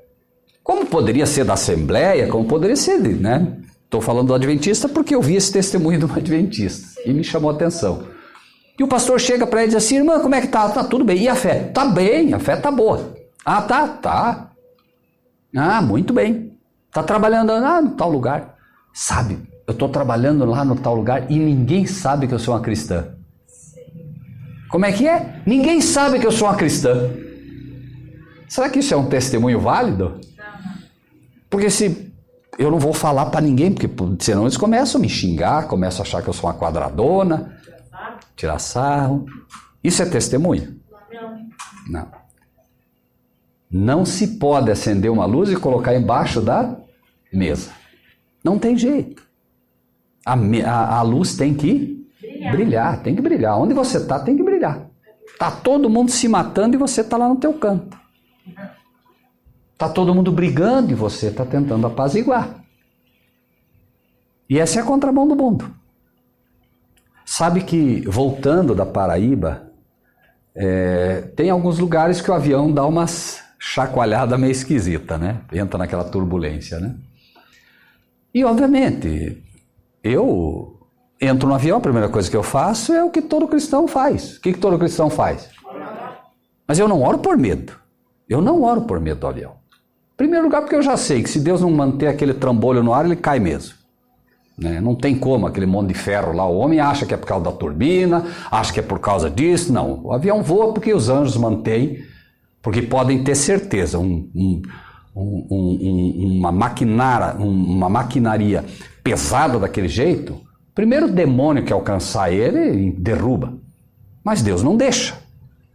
como poderia ser da Assembleia, como poderia ser, né? Estou falando do Adventista porque eu vi esse testemunho do Adventista, e me chamou a atenção. E o pastor chega para ele e diz assim, irmã, como é que tá? Tá tudo bem. E a fé? Tá bem, a fé tá boa. Ah, tá? Tá. Ah, muito bem. Tá trabalhando no tal lugar. Sabe, eu estou trabalhando lá no tal lugar e ninguém sabe que eu sou uma cristã. Como é que é? Ninguém sabe que eu sou uma cristã. Será que isso é um testemunho válido? Porque se eu não vou falar para ninguém, porque senão eles começam a me xingar, começam a achar que eu sou uma quadradona, tirar sarro. Isso é testemunho? Não. Não se pode acender uma luz e colocar embaixo da mesa. Não tem jeito. A luz tem que brilhar, tem que brilhar. Onde você está, tem que brilhar. Está todo mundo se matando e você está lá no teu canto. Está todo mundo brigando e você está tentando apaziguar. E essa é a contramão do mundo. Sabe que, voltando da Paraíba, tem alguns lugares que o avião dá umas chacoalhada meio esquisita, né? Entra naquela turbulência, né? E, obviamente, eu entro no avião, a primeira coisa que eu faço é o que todo cristão faz. O que todo cristão faz? Mas eu não oro por medo. Eu não oro por medo do avião. Em primeiro lugar, porque eu já sei que se Deus não manter aquele trambolho no ar, ele cai mesmo. Né? Não tem como, aquele monte de ferro lá, o homem acha que é por causa da turbina, acha que é por causa disso. Não, o avião voa porque os anjos mantêm, porque podem ter certeza, uma maquinaria pesada daquele jeito, primeiro o demônio que alcançar ele derruba, mas Deus não deixa.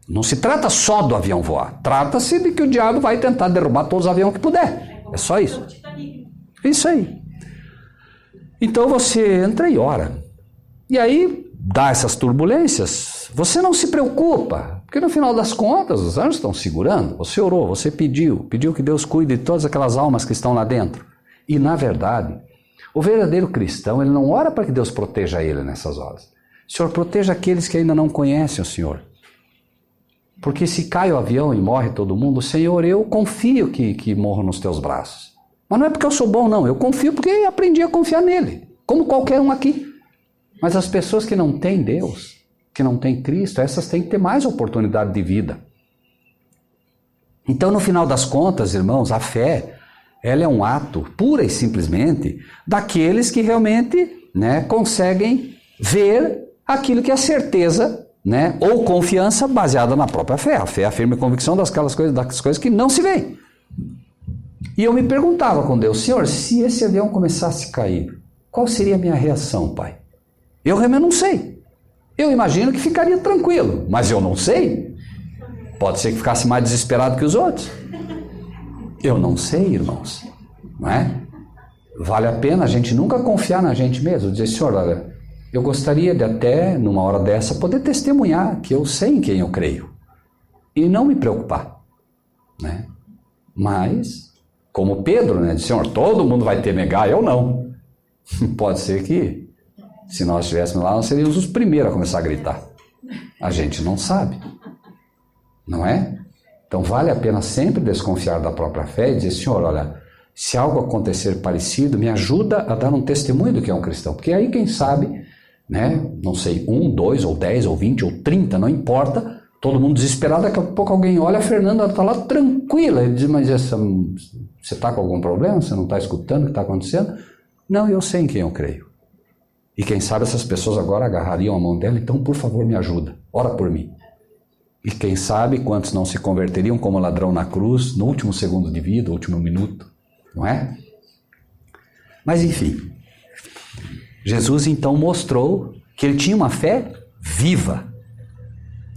Não se trata só do avião voar, trata-se de que o diabo vai tentar derrubar todos os aviões que puder, é só isso. Isso aí. Então você entra e ora, e aí dá essas turbulências, você não se preocupa, porque no final das contas os anjos estão segurando, você orou, você pediu que Deus cuide de todas aquelas almas que estão lá dentro. E na verdade, o verdadeiro cristão, ele não ora para que Deus proteja ele nessas horas. Senhor, proteja aqueles que ainda não conhecem o Senhor. Porque se cai o avião e morre todo mundo, Senhor, eu confio que morro nos teus braços. Mas não é porque eu sou bom, não, eu confio porque aprendi a confiar nele, como qualquer um aqui. Mas as pessoas que não têm Deus, que não têm Cristo, essas têm que ter mais oportunidade de vida. Então, no final das contas, irmãos, a fé, ela é um ato, pura e simplesmente, daqueles que realmente, né, conseguem ver aquilo que é certeza, né, ou confiança baseada na própria fé. A fé é a firme convicção das coisas que não se veem. E eu me perguntava com Deus, Senhor, se esse avião começasse a cair, qual seria a minha reação, Pai? Eu realmente não sei. Eu imagino que ficaria tranquilo, mas eu não sei. Pode ser que ficasse mais desesperado que os outros. Eu não sei, irmãos. Não é? Vale a pena a gente nunca confiar na gente mesmo. Dizer, Senhor, olha, eu gostaria de até, numa hora dessa, poder testemunhar que eu sei em quem eu creio. E não me preocupar. Né? Mas, como Pedro, né? Diz, Senhor, todo mundo vai temegar, eu não. Pode ser que, se nós estivéssemos lá, nós seríamos os primeiros a começar a gritar. A gente não sabe. Não é? Então vale a pena sempre desconfiar da própria fé e dizer, Senhor, olha, se algo acontecer parecido, me ajuda a dar um testemunho do que é um cristão. Porque aí, quem sabe, né, não sei, 1, 2, ou 10, ou 20, ou 30, não importa, todo mundo desesperado, daqui a pouco alguém olha, a Fernanda está lá tranquila. Ele diz, mas você está com algum problema? Você não está escutando o que está acontecendo? Não, eu sei em quem eu creio. E quem sabe essas pessoas agora agarrariam a mão dela, então por favor me ajuda, ora por mim. E quem sabe quantos não se converteriam como ladrão na cruz, no último segundo de vida, no último minuto, não é? Mas enfim, Jesus então mostrou que ele tinha uma fé viva.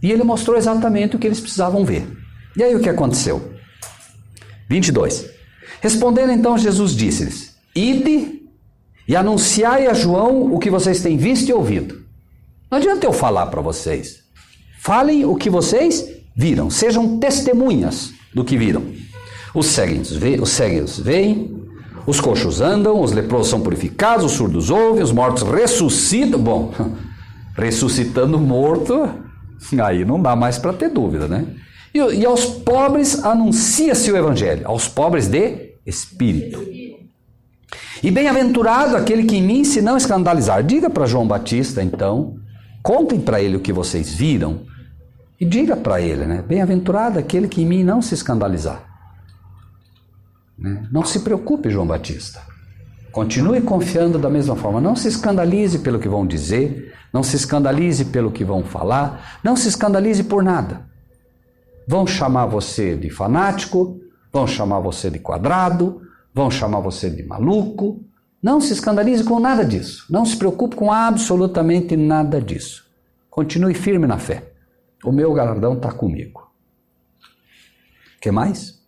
E ele mostrou exatamente o que eles precisavam ver. E aí o que aconteceu? 22. Respondendo então, Jesus disse-lhes: ide e anunciai a João o que vocês têm visto e ouvido. Não adianta eu falar para vocês. Falem o que vocês viram. Sejam testemunhas do que viram. Os cegos veem, os coxos andam, os leprosos são purificados, os surdos ouvem, os mortos ressuscitam. Bom, ressuscitando morto, aí não dá mais para ter dúvida, né? E aos pobres anuncia-se o evangelho, aos pobres de espírito. E bem-aventurado aquele que em mim se não escandalizar. Diga para João Batista, então, contem para ele o que vocês viram e diga para ele, né? Bem-aventurado aquele que em mim não se escandalizar. Né? Não se preocupe, João Batista. Continue confiando da mesma forma. Não se escandalize pelo que vão dizer, não se escandalize pelo que vão falar, não se escandalize por nada. Vão chamar você de fanático, vão chamar você de quadrado, vão chamar você de maluco. Não se escandalize com nada disso. Não se preocupe com absolutamente nada disso. Continue firme na fé. O meu galardão está comigo. O que mais?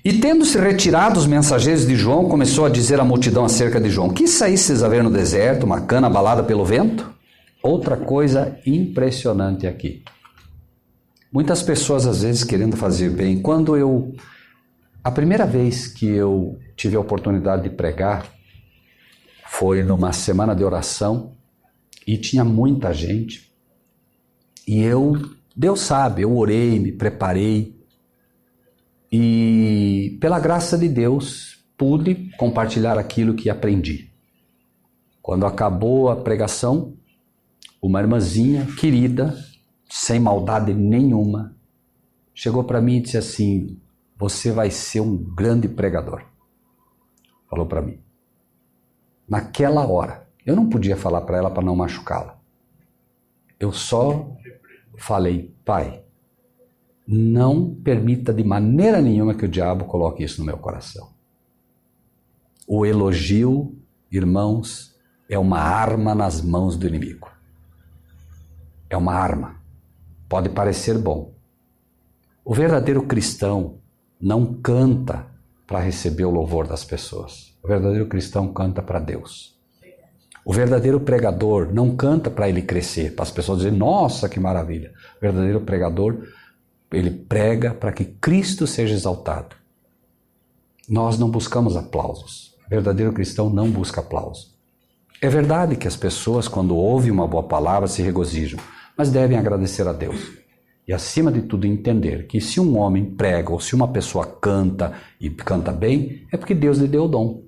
E tendo-se retirado os mensageiros de João, começou a dizer à multidão acerca de João: que saístes a ver no deserto, uma cana abalada pelo vento? Outra coisa impressionante aqui. Muitas pessoas às vezes querendo fazer bem. A primeira vez que eu tive a oportunidade de pregar foi numa semana de oração e tinha muita gente. E Deus sabe, eu orei, me preparei e pela graça de Deus pude compartilhar aquilo que aprendi. Quando acabou a pregação, uma irmãzinha querida, sem maldade nenhuma, chegou para mim e disse assim: você vai ser um grande pregador. Falou para mim. Naquela hora, eu não podia falar para ela para não machucá-la. Eu só falei: Pai, não permita de maneira nenhuma que o diabo coloque isso no meu coração. O elogio, irmãos, é uma arma nas mãos do inimigo. É uma arma. Pode parecer bom. O verdadeiro cristão não canta para receber o louvor das pessoas. O verdadeiro cristão canta para Deus. O verdadeiro pregador não canta para ele crescer, para as pessoas dizerem: nossa, que maravilha. O verdadeiro pregador, ele prega para que Cristo seja exaltado. Nós não buscamos aplausos. O verdadeiro cristão não busca aplausos. É verdade que as pessoas, quando ouvem uma boa palavra, se regozijam, mas devem agradecer a Deus. E, acima de tudo, entender que se um homem prega ou se uma pessoa canta e canta bem, é porque Deus lhe deu o dom.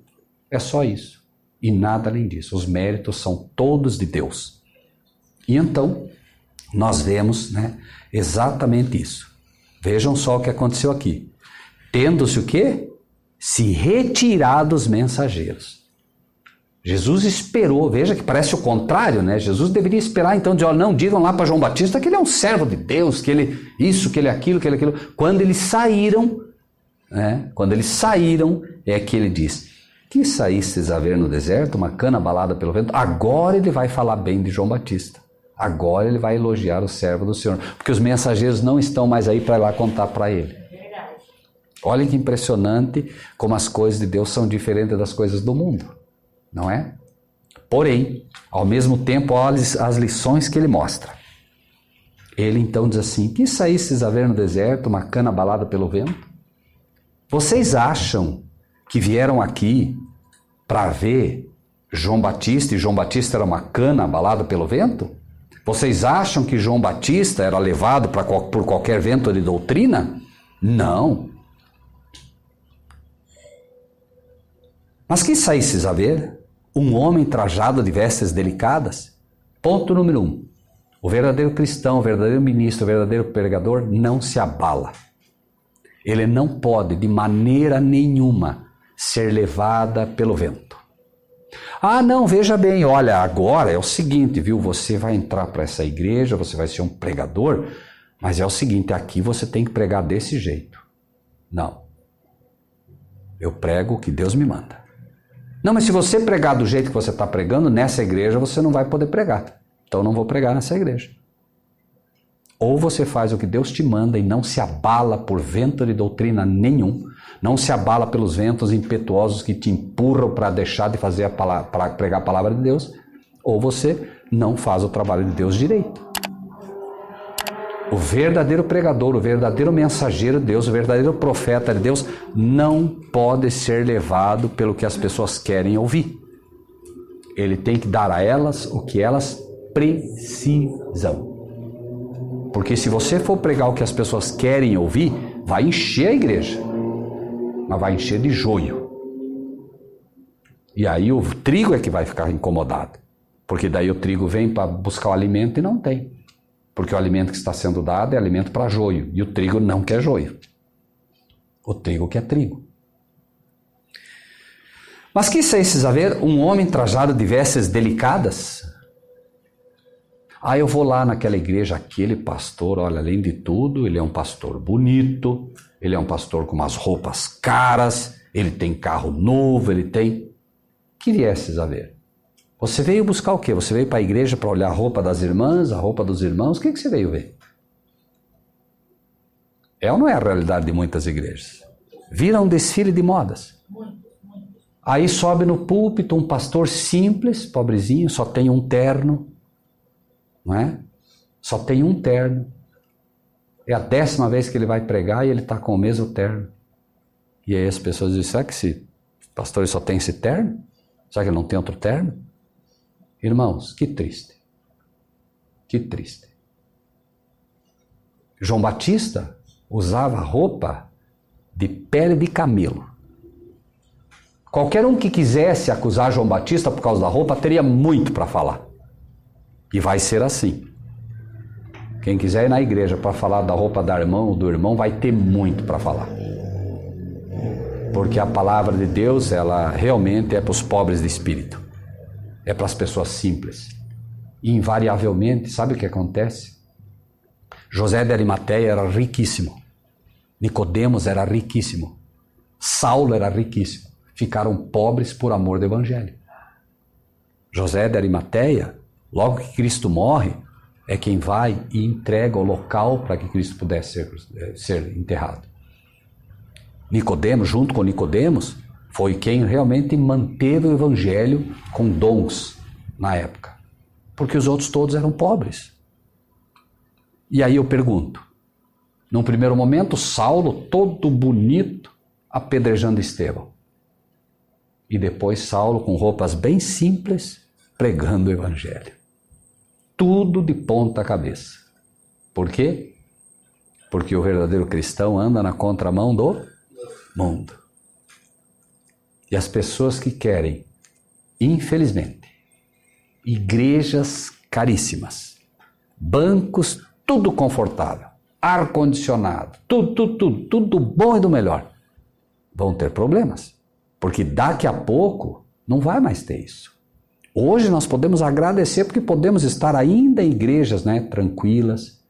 É só isso. E nada além disso. Os méritos são todos de Deus. E então, nós vemos, exatamente isso. Vejam só o que aconteceu aqui. Tendo-se o quê? Se retirado os mensageiros. Jesus esperou, veja que parece o contrário, né? Jesus deveria esperar então, dizer: não, digam lá para João Batista que ele é um servo de Deus, que ele isso, que ele aquilo, que ele aquilo. Quando eles saíram, é que ele diz: que saístes a ver no deserto, uma cana abalada pelo vento? Agora ele vai falar bem de João Batista. Agora ele vai elogiar o servo do Senhor, porque os mensageiros não estão mais aí para ir lá contar para ele. Verdade. Olhem que impressionante como as coisas de Deus são diferentes das coisas do mundo. Não é? Porém, ao mesmo tempo, olha as lições que ele mostra. Ele então diz assim: que saístes a ver no deserto, uma cana abalada pelo vento? Vocês acham que vieram aqui para ver João Batista e João Batista era uma cana abalada pelo vento? Vocês acham que João Batista era levado por qualquer vento de doutrina? Não. Mas que saístes a ver? Um homem trajado de vestes delicadas? Ponto número 1. O verdadeiro cristão, o verdadeiro ministro, o verdadeiro pregador não se abala. Ele não pode, de maneira nenhuma, ser levada pelo vento. Ah, não, veja bem, olha, agora é o seguinte, viu? Você vai entrar para essa igreja, você vai ser um pregador, mas é o seguinte, aqui você tem que pregar desse jeito. Não. Eu prego o que Deus me manda. Não, mas se você pregar do jeito que você está pregando, nessa igreja você não vai poder pregar. Então eu não vou pregar nessa igreja. Ou você faz o que Deus te manda e não se abala por vento de doutrina nenhum, não se abala pelos ventos impetuosos que te empurram para deixar de fazer para pregar a palavra de Deus, ou você não faz o trabalho de Deus direito. O verdadeiro pregador, o verdadeiro mensageiro de Deus, o verdadeiro profeta de Deus não pode ser levado pelo que as pessoas querem ouvir. Ele tem que dar a elas o que elas precisam. Porque se você for pregar o que as pessoas querem ouvir, vai encher a igreja, mas vai encher de joio. E aí o trigo é que vai ficar incomodado, porque daí o trigo vem para buscar o alimento e não tem. Porque o alimento que está sendo dado é alimento para joio, e o trigo não quer joio. O trigo quer trigo. Mas que saísses a ver um homem trajado de vestes delicadas? Eu vou lá naquela igreja, aquele pastor, olha, além de tudo, ele é um pastor bonito, ele é um pastor com umas roupas caras, ele tem carro novo, ele tem... Que viesses a ver? Você veio buscar o quê? Você veio para a igreja para olhar a roupa das irmãs, a roupa dos irmãos? O que você veio ver? É ou não é a realidade de muitas igrejas? Vira um desfile de modas. Aí sobe no púlpito um pastor simples, pobrezinho, só tem um terno, não é? Só tem um terno. É a 10ª vez que ele vai pregar e ele está com o mesmo terno. E aí as pessoas dizem, será que esse pastor só tem esse terno? Será que ele não tem outro terno? Irmãos, que triste. Que triste. João Batista usava roupa de pele de camelo. Qualquer um que quisesse acusar João Batista por causa da roupa teria muito para falar. E vai ser assim. Quem quiser ir na igreja para falar da roupa da irmã ou do irmão vai ter muito para falar. Porque a palavra de Deus, ela realmente é para os pobres de espírito. É para as pessoas simples. E invariavelmente, sabe o que acontece? José de Arimateia era riquíssimo. Nicodemos era riquíssimo. Saulo era riquíssimo. Ficaram pobres por amor do evangelho. José de Arimateia, logo que Cristo morre, é quem vai e entrega o local para que Cristo pudesse ser enterrado. Nicodemos, junto com Nicodemos, foi quem realmente manteve o evangelho com dons na época. Porque os outros todos eram pobres. E aí eu pergunto, num primeiro momento, Saulo, todo bonito, apedrejando Estevão. E depois Saulo, com roupas bem simples, pregando o evangelho. Tudo de ponta cabeça. Por quê? Porque o verdadeiro cristão anda na contramão do mundo. E as pessoas que querem, infelizmente, igrejas caríssimas, bancos tudo confortável, ar-condicionado, tudo bom e do melhor, vão ter problemas. Porque daqui a pouco não vai mais ter isso. Hoje nós podemos agradecer porque podemos estar ainda em igrejas, tranquilas,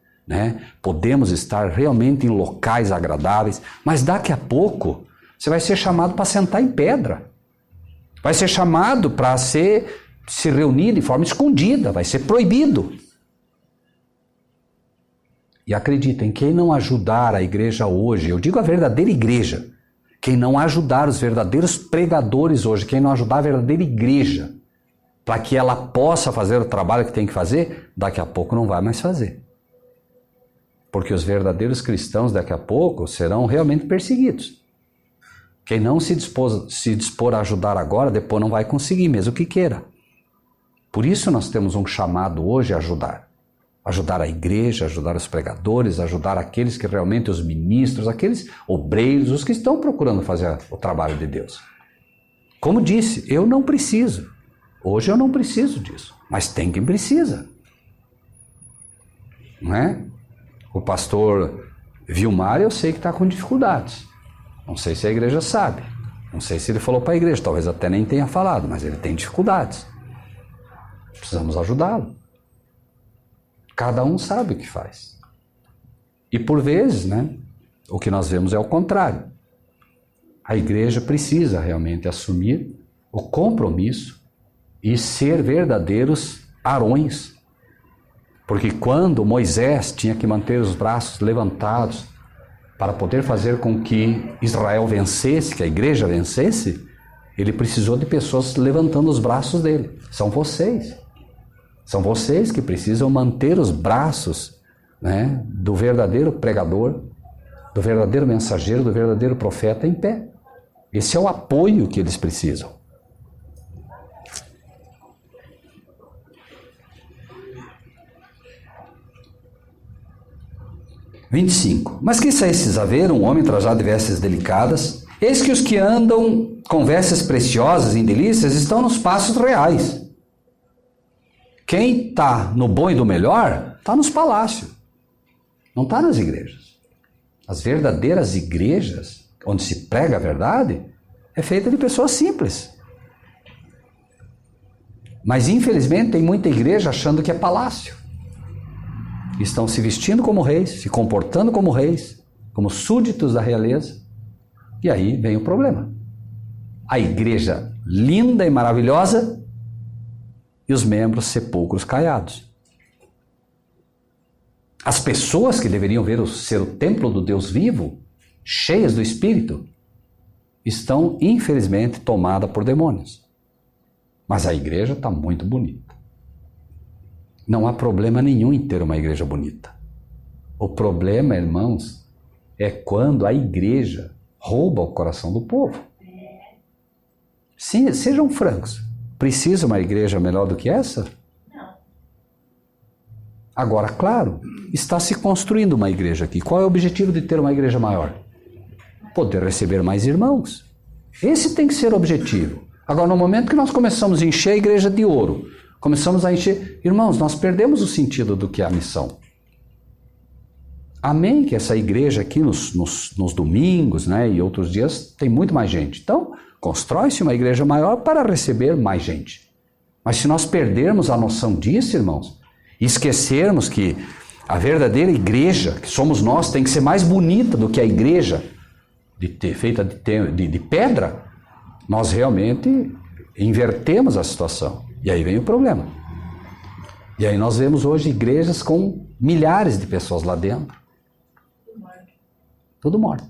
podemos estar realmente em locais agradáveis, mas daqui a pouco você vai ser chamado para sentar em pedra. Vai ser chamado para se reunir de forma escondida, vai ser proibido. E acreditem, quem não ajudar a igreja hoje, eu digo a verdadeira igreja, quem não ajudar os verdadeiros pregadores hoje, quem não ajudar a verdadeira igreja, para que ela possa fazer o trabalho que tem que fazer, daqui a pouco não vai mais fazer. Porque os verdadeiros cristãos daqui a pouco serão realmente perseguidos. Quem não se dispor a ajudar agora, depois não vai conseguir, mesmo que queira. Por isso nós temos um chamado hoje a ajudar. Ajudar a igreja, ajudar os pregadores, ajudar aqueles que realmente, os ministros, aqueles obreiros, os que estão procurando fazer o trabalho de Deus. Como disse, eu não preciso. Hoje eu não preciso disso, mas tem quem precisa. Não é? O pastor Vilmar, eu sei que está com dificuldades. Não sei se a igreja sabe. Não sei se ele falou para a igreja, talvez até nem tenha falado, mas ele tem dificuldades. Precisamos ajudá-lo. Cada um sabe o que faz. E por vezes, o que nós vemos é o contrário. A igreja precisa realmente assumir o compromisso e ser verdadeiros Arões. Porque quando Moisés tinha que manter os braços levantados para poder fazer com que Israel vencesse, que a igreja vencesse, ele precisou de pessoas levantando os braços dele. São vocês. São vocês que precisam manter os braços, né, do verdadeiro pregador, do verdadeiro mensageiro, do verdadeiro profeta em pé. Esse é o apoio que eles precisam. Mas que saístes a ver um homem trajado de vestes delicadas? Eis que os que andam com vestes preciosas em delícias estão nos passos reais. Quem está no bom e do melhor, está nos palácios. Não está nas igrejas. As verdadeiras igrejas, onde se prega a verdade, é feita de pessoas simples. Mas infelizmente tem muita igreja achando que é palácio. Estão se vestindo como reis, se comportando como reis, como súditos da realeza. E aí vem o problema. A igreja linda e maravilhosa e os membros sepulcros caiados. As pessoas que deveriam ser o templo do Deus vivo, cheias do Espírito, estão infelizmente tomadas por demônios. Mas a igreja está muito bonita. Não há problema nenhum em ter uma igreja bonita. O problema, irmãos, é quando a igreja rouba o coração do povo. Sim, sejam francos. Precisa uma igreja melhor do que essa? Não. Agora, claro, está se construindo uma igreja aqui. Qual é o objetivo de ter uma igreja maior? Poder receber mais irmãos. Esse tem que ser o objetivo. Agora, no momento que nós começamos a encher a igreja de ouro, começamos a encher... Irmãos, nós perdemos o sentido do que é a missão. Amém que essa igreja aqui nos domingos, né, e outros dias tem muito mais gente. Então, constrói-se uma igreja maior para receber mais gente. Mas se nós perdermos a noção disso, irmãos, e esquecermos que a verdadeira igreja, que somos nós, tem que ser mais bonita do que a igreja feita de pedra, nós realmente invertemos a situação. E aí vem o problema. E aí nós vemos hoje igrejas com milhares de pessoas lá dentro. Tudo morto.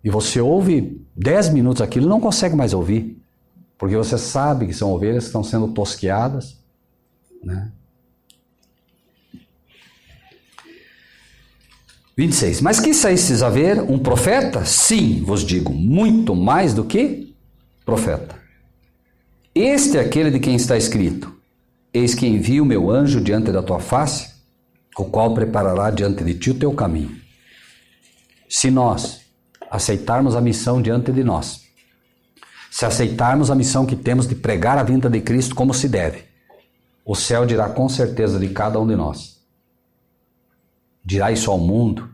E você ouve 10 minutos aquilo e não consegue mais ouvir. Porque você sabe que são ovelhas que estão sendo tosqueadas, né? 26. Mas que saístes a ver um profeta? Sim, vos digo, muito mais do que profeta. Este é aquele de quem está escrito: eis que envio o meu anjo diante da tua face, o qual preparará diante de ti o teu caminho. Se nós aceitarmos a missão diante de nós, se aceitarmos a missão que temos de pregar a vinda de Cristo como se deve, o céu dirá com certeza de cada um de nós. Dirá isso ao mundo,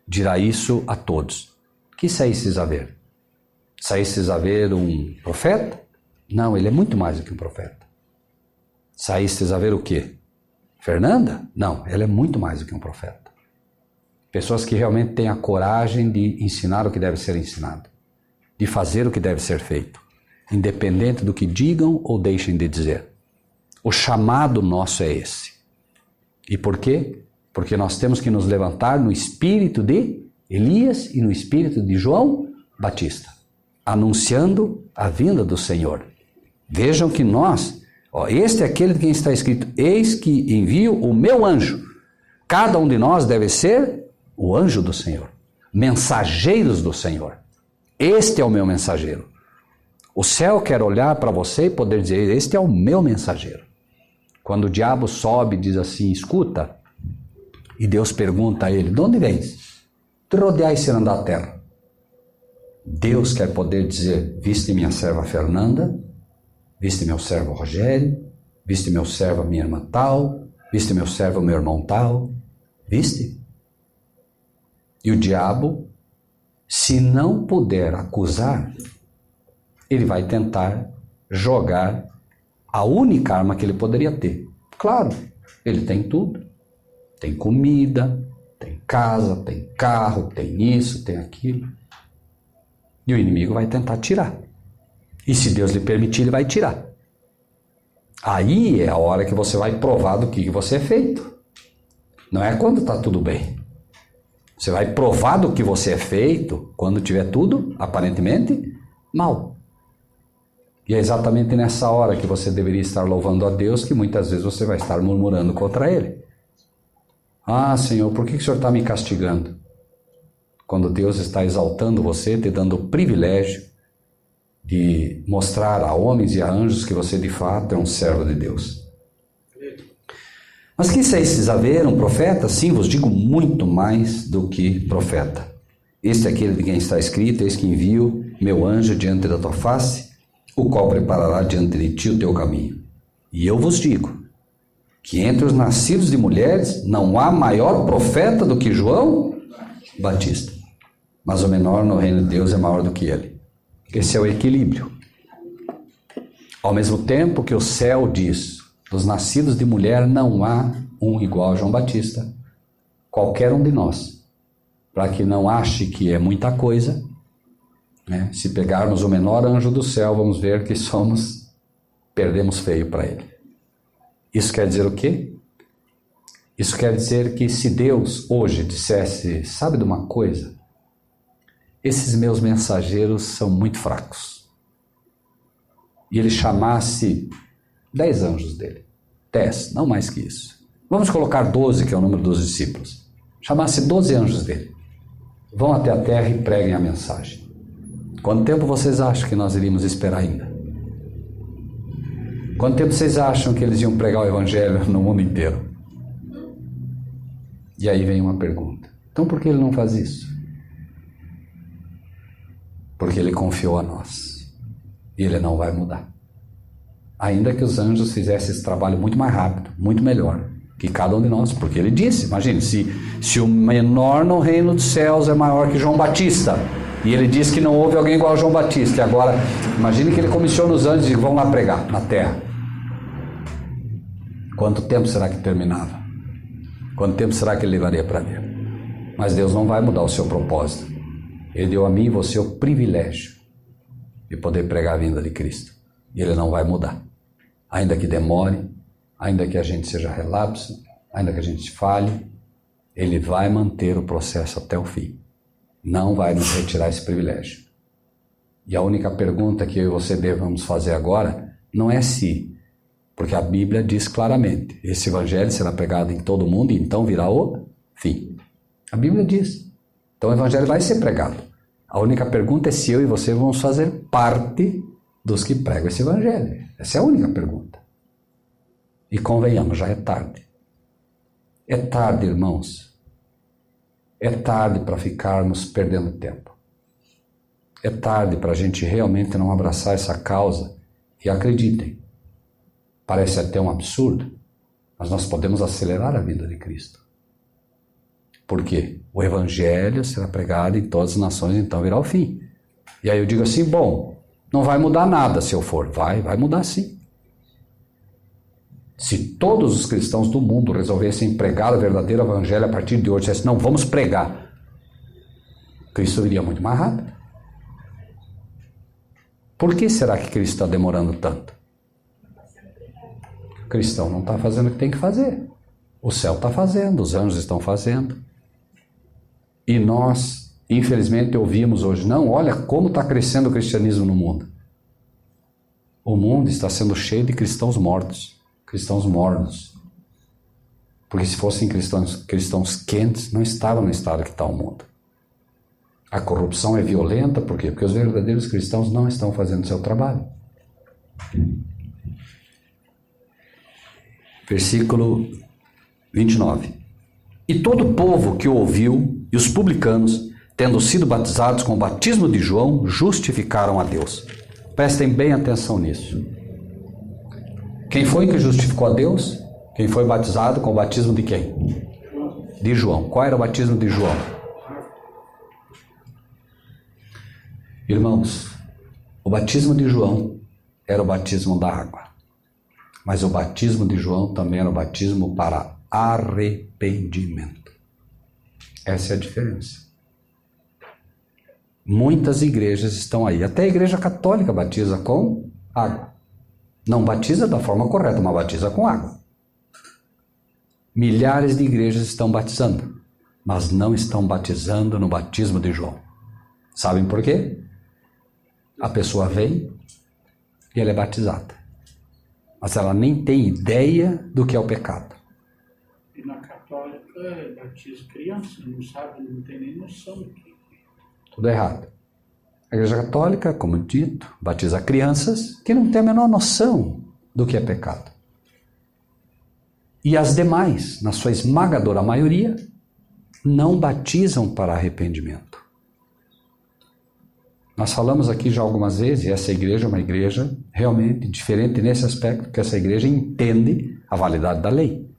dirá isso a todos. Que saístes a ver? Saístes a ver um profeta? Não, ele é muito mais do que um profeta. Saístes a ver o quê? Fernanda? Não, ela é muito mais do que um profeta. Pessoas que realmente têm a coragem de ensinar o que deve ser ensinado, de fazer o que deve ser feito, independente do que digam ou deixem de dizer. O chamado nosso é esse. E por quê? Porque nós temos que nos levantar no espírito de Elias e no espírito de João Batista, anunciando a vinda do Senhor. Vejam que nós, este é aquele de quem está escrito: eis que envio o meu anjo. Cada um de nós deve ser o anjo do Senhor, mensageiros do Senhor. Este é o meu mensageiro. O céu quer olhar para você e poder dizer: este é o meu mensageiro. Quando o diabo sobe e diz assim: escuta, e Deus pergunta a ele: de onde vens? Tu rodeais andar a terra. Deus quer poder dizer: viste minha serva Fernanda, viste meu servo Rogério, viste meu servo minha irmã tal, viste meu servo meu irmão tal, viste? E o diabo, se não puder acusar, ele vai tentar jogar a única arma que ele poderia ter. Claro, ele tem tudo. Tem comida, tem casa, tem carro, tem isso, tem aquilo. E o inimigo vai tentar tirar. E se Deus lhe permitir, ele vai tirar. Aí é a hora que você vai provar do que você é feito. Não é quando está tudo bem. Você vai provar do que você é feito quando tiver tudo, aparentemente, mal. E é exatamente nessa hora que você deveria estar louvando a Deus que muitas vezes você vai estar murmurando contra Ele. Ah, Senhor, por que o Senhor está me castigando? Quando Deus está exaltando você, te dando o privilégio de mostrar a homens e a anjos que você de fato é um servo de Deus. Mas que saístes a ver um profeta? Sim, vos digo muito mais do que profeta. Este é aquele de quem está escrito: eis que envio meu anjo diante da tua face, o qual preparará diante de ti o teu caminho. E eu vos digo que entre os nascidos de mulheres não há maior profeta do que João Batista, mas o menor no reino de Deus é maior do que ele. Esse é o equilíbrio. Ao mesmo tempo que o céu diz: dos nascidos de mulher não há um igual a João Batista, qualquer um de nós, para que não ache que é muita coisa, né? Se pegarmos o menor anjo do céu, vamos ver que perdemos feio para ele. Isso quer dizer o quê? Isso quer dizer que se Deus hoje dissesse: sabe de uma coisa? Esses meus mensageiros são muito fracos. E ele chamasse 10 anjos dele. 10, não mais que isso. Vamos colocar 12, que é o número dos discípulos. Chamasse 12 anjos dele. Vão até a terra e preguem a mensagem. Quanto tempo vocês acham que nós iríamos esperar ainda? Quanto tempo vocês acham que eles iam pregar o evangelho no mundo inteiro? E aí vem uma pergunta. Então por que ele não faz isso? Porque ele confiou a nós. E ele não vai mudar. Ainda que os anjos fizessem esse trabalho muito mais rápido, muito melhor que cada um de nós. Porque ele disse, imagine, se o menor no reino dos céus é maior que João Batista, e ele disse que não houve alguém igual a João Batista, e agora, imagine que ele comissiona os anjos e vão lá pregar na terra. Quanto tempo será que terminava? Quanto tempo será que ele levaria para ver? Mas Deus não vai mudar o seu propósito. Ele deu a mim e você o privilégio de poder pregar a vinda de Cristo. E ele não vai mudar. Ainda que demore, ainda que a gente seja relapso, ainda que a gente falhe, ele vai manter o processo até o fim. Não vai nos retirar esse privilégio. E a única pergunta que eu e você devemos fazer agora não é se, porque a Bíblia diz claramente: esse evangelho será pregado em todo o mundo e então virá o fim. A Bíblia diz. Então o evangelho vai ser pregado. A única pergunta é se eu e você vamos fazer parte dos que pregam esse evangelho. Essa é a única pergunta. E convenhamos, já é tarde. É tarde, irmãos. É tarde para ficarmos perdendo tempo. É tarde para a gente realmente não abraçar essa causa. E acreditem, parece até um absurdo, mas nós podemos acelerar a vida de Cristo. Por quê? O evangelho será pregado em todas as nações, então virá o fim. E aí eu digo assim: bom, não vai mudar nada se eu for. Vai mudar sim. Se todos os cristãos do mundo resolvessem pregar o verdadeiro evangelho a partir de hoje, dissessem: não, vamos pregar, Cristo iria muito mais rápido. Por que será que Cristo está demorando tanto? O cristão não está fazendo o que tem que fazer. O céu está fazendo, os anjos estão fazendo. E nós, infelizmente, ouvimos hoje: não, olha como está crescendo o cristianismo no mundo. O mundo está sendo cheio de cristãos mortos, cristãos mornos. Porque se fossem cristãos quentes, não estavam no estado que está o mundo. A corrupção é violenta, por quê? Porque os verdadeiros cristãos não estão fazendo o seu trabalho. Versículo 29. E todo o povo que o ouviu, e os publicanos, tendo sido batizados com o batismo de João, justificaram a Deus. Prestem bem atenção nisso. Quem foi que justificou a Deus? Quem foi batizado com o batismo de quem? De João. Qual era o batismo de João? Irmãos, o batismo de João era o batismo da água. Mas o batismo de João também era o batismo para arrependimento. Essa é a diferença. Muitas igrejas estão aí. Até a igreja católica batiza com água. Não batiza da forma correta, mas batiza com água. Milhares de igrejas estão batizando, mas não estão batizando no batismo de João. Sabem por quê? A pessoa vem e ela é batizada, mas ela nem tem ideia do que é o pecado. E na católica batiza criança, não sabe, não tem nem noção do que. Tudo errado. A Igreja Católica, como dito, batiza crianças que não têm a menor noção do que é pecado. E as demais, na sua esmagadora maioria, não batizam para arrependimento. Nós falamos aqui já algumas vezes, e essa igreja é uma igreja realmente diferente nesse aspecto, que essa igreja entende a validade da lei.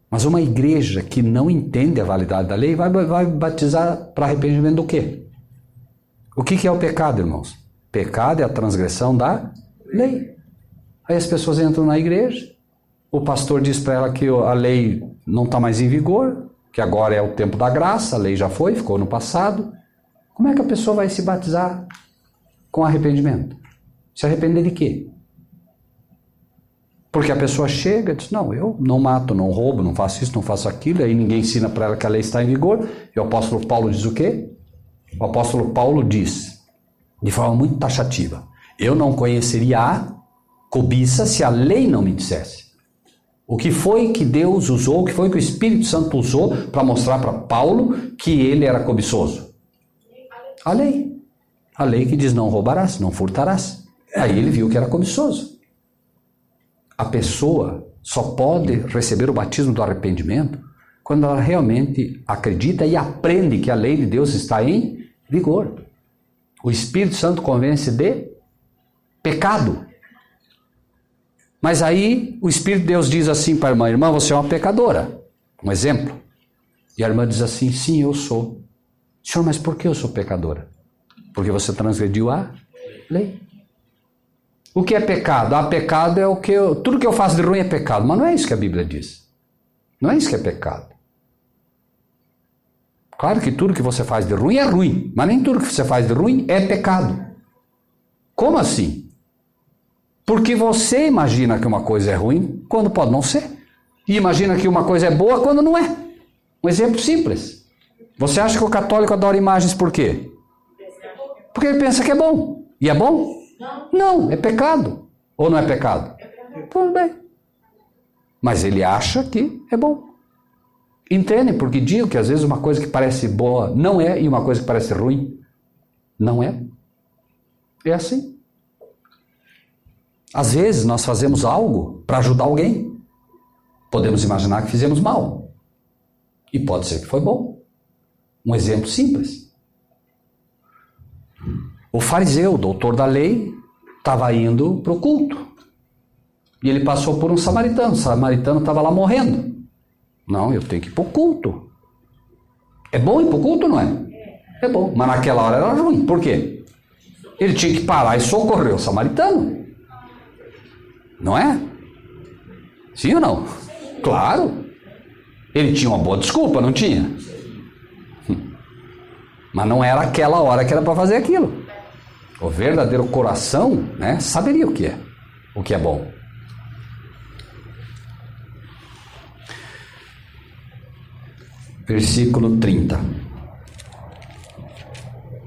Mas uma igreja que não entende a validade da lei vai batizar para arrependimento do quê? O que é o pecado, irmãos? Pecado é a transgressão da lei. Aí as pessoas entram na igreja, o pastor diz para ela que a lei não está mais em vigor, que agora é o tempo da graça, a lei já foi, ficou no passado. Como é que a pessoa vai se batizar com arrependimento? Se arrepender de quê? Porque a pessoa chega e diz, não, eu não mato, não roubo, não faço isso, não faço aquilo, aí ninguém ensina para ela que a lei está em vigor. E o apóstolo Paulo diz o quê? O apóstolo Paulo diz, de forma muito taxativa, eu não conheceria a cobiça se a lei não me dissesse. O que foi que Deus usou, o que foi que o Espírito Santo usou para mostrar para Paulo que ele era cobiçoso? A lei. A lei que diz não roubarás, não furtarás. Aí ele viu que era cobiçoso. A pessoa só pode receber o batismo do arrependimento quando ela realmente acredita e aprende que a lei de Deus está em vigor. O Espírito Santo convence de pecado. Mas aí o Espírito de Deus diz assim para a irmã, irmã, você é uma pecadora. Um exemplo. E a irmã diz assim, sim, eu sou. Senhor, mas por que eu sou pecadora? Porque você transgrediu a lei. O que é pecado? Pecado é tudo que eu faço de ruim é pecado. Mas não é isso que a Bíblia diz. Não é isso que é pecado. Claro que tudo que você faz de ruim é ruim, mas nem tudo que você faz de ruim é pecado. Como assim? Porque você imagina que uma coisa é ruim quando pode não ser. E imagina que uma coisa é boa quando não é. Um exemplo simples. Você acha que o católico adora imagens por quê? Porque ele pensa que é bom. E é bom? Não, é pecado. Ou não é pecado? Pois bem. Mas ele acha que é bom. Entende? Porque digo que às vezes uma coisa que parece boa não é, e uma coisa que parece ruim não é. É assim. Às vezes nós fazemos algo para ajudar alguém. Podemos imaginar que fizemos mal. E pode ser que foi bom. Um exemplo simples. O fariseu, o doutor da lei, estava indo para o culto. E ele passou por um samaritano. O samaritano estava lá morrendo. Não, eu tenho que ir para o culto. É bom ir para o culto, não é? É bom. Mas naquela hora era ruim. Por quê? Ele tinha que parar e socorrer o samaritano. Não é? Sim ou não? Claro. Ele tinha uma boa desculpa, não tinha? Mas não era aquela hora que era para fazer aquilo. O verdadeiro coração, né, saberia o que é bom. Versículo 30.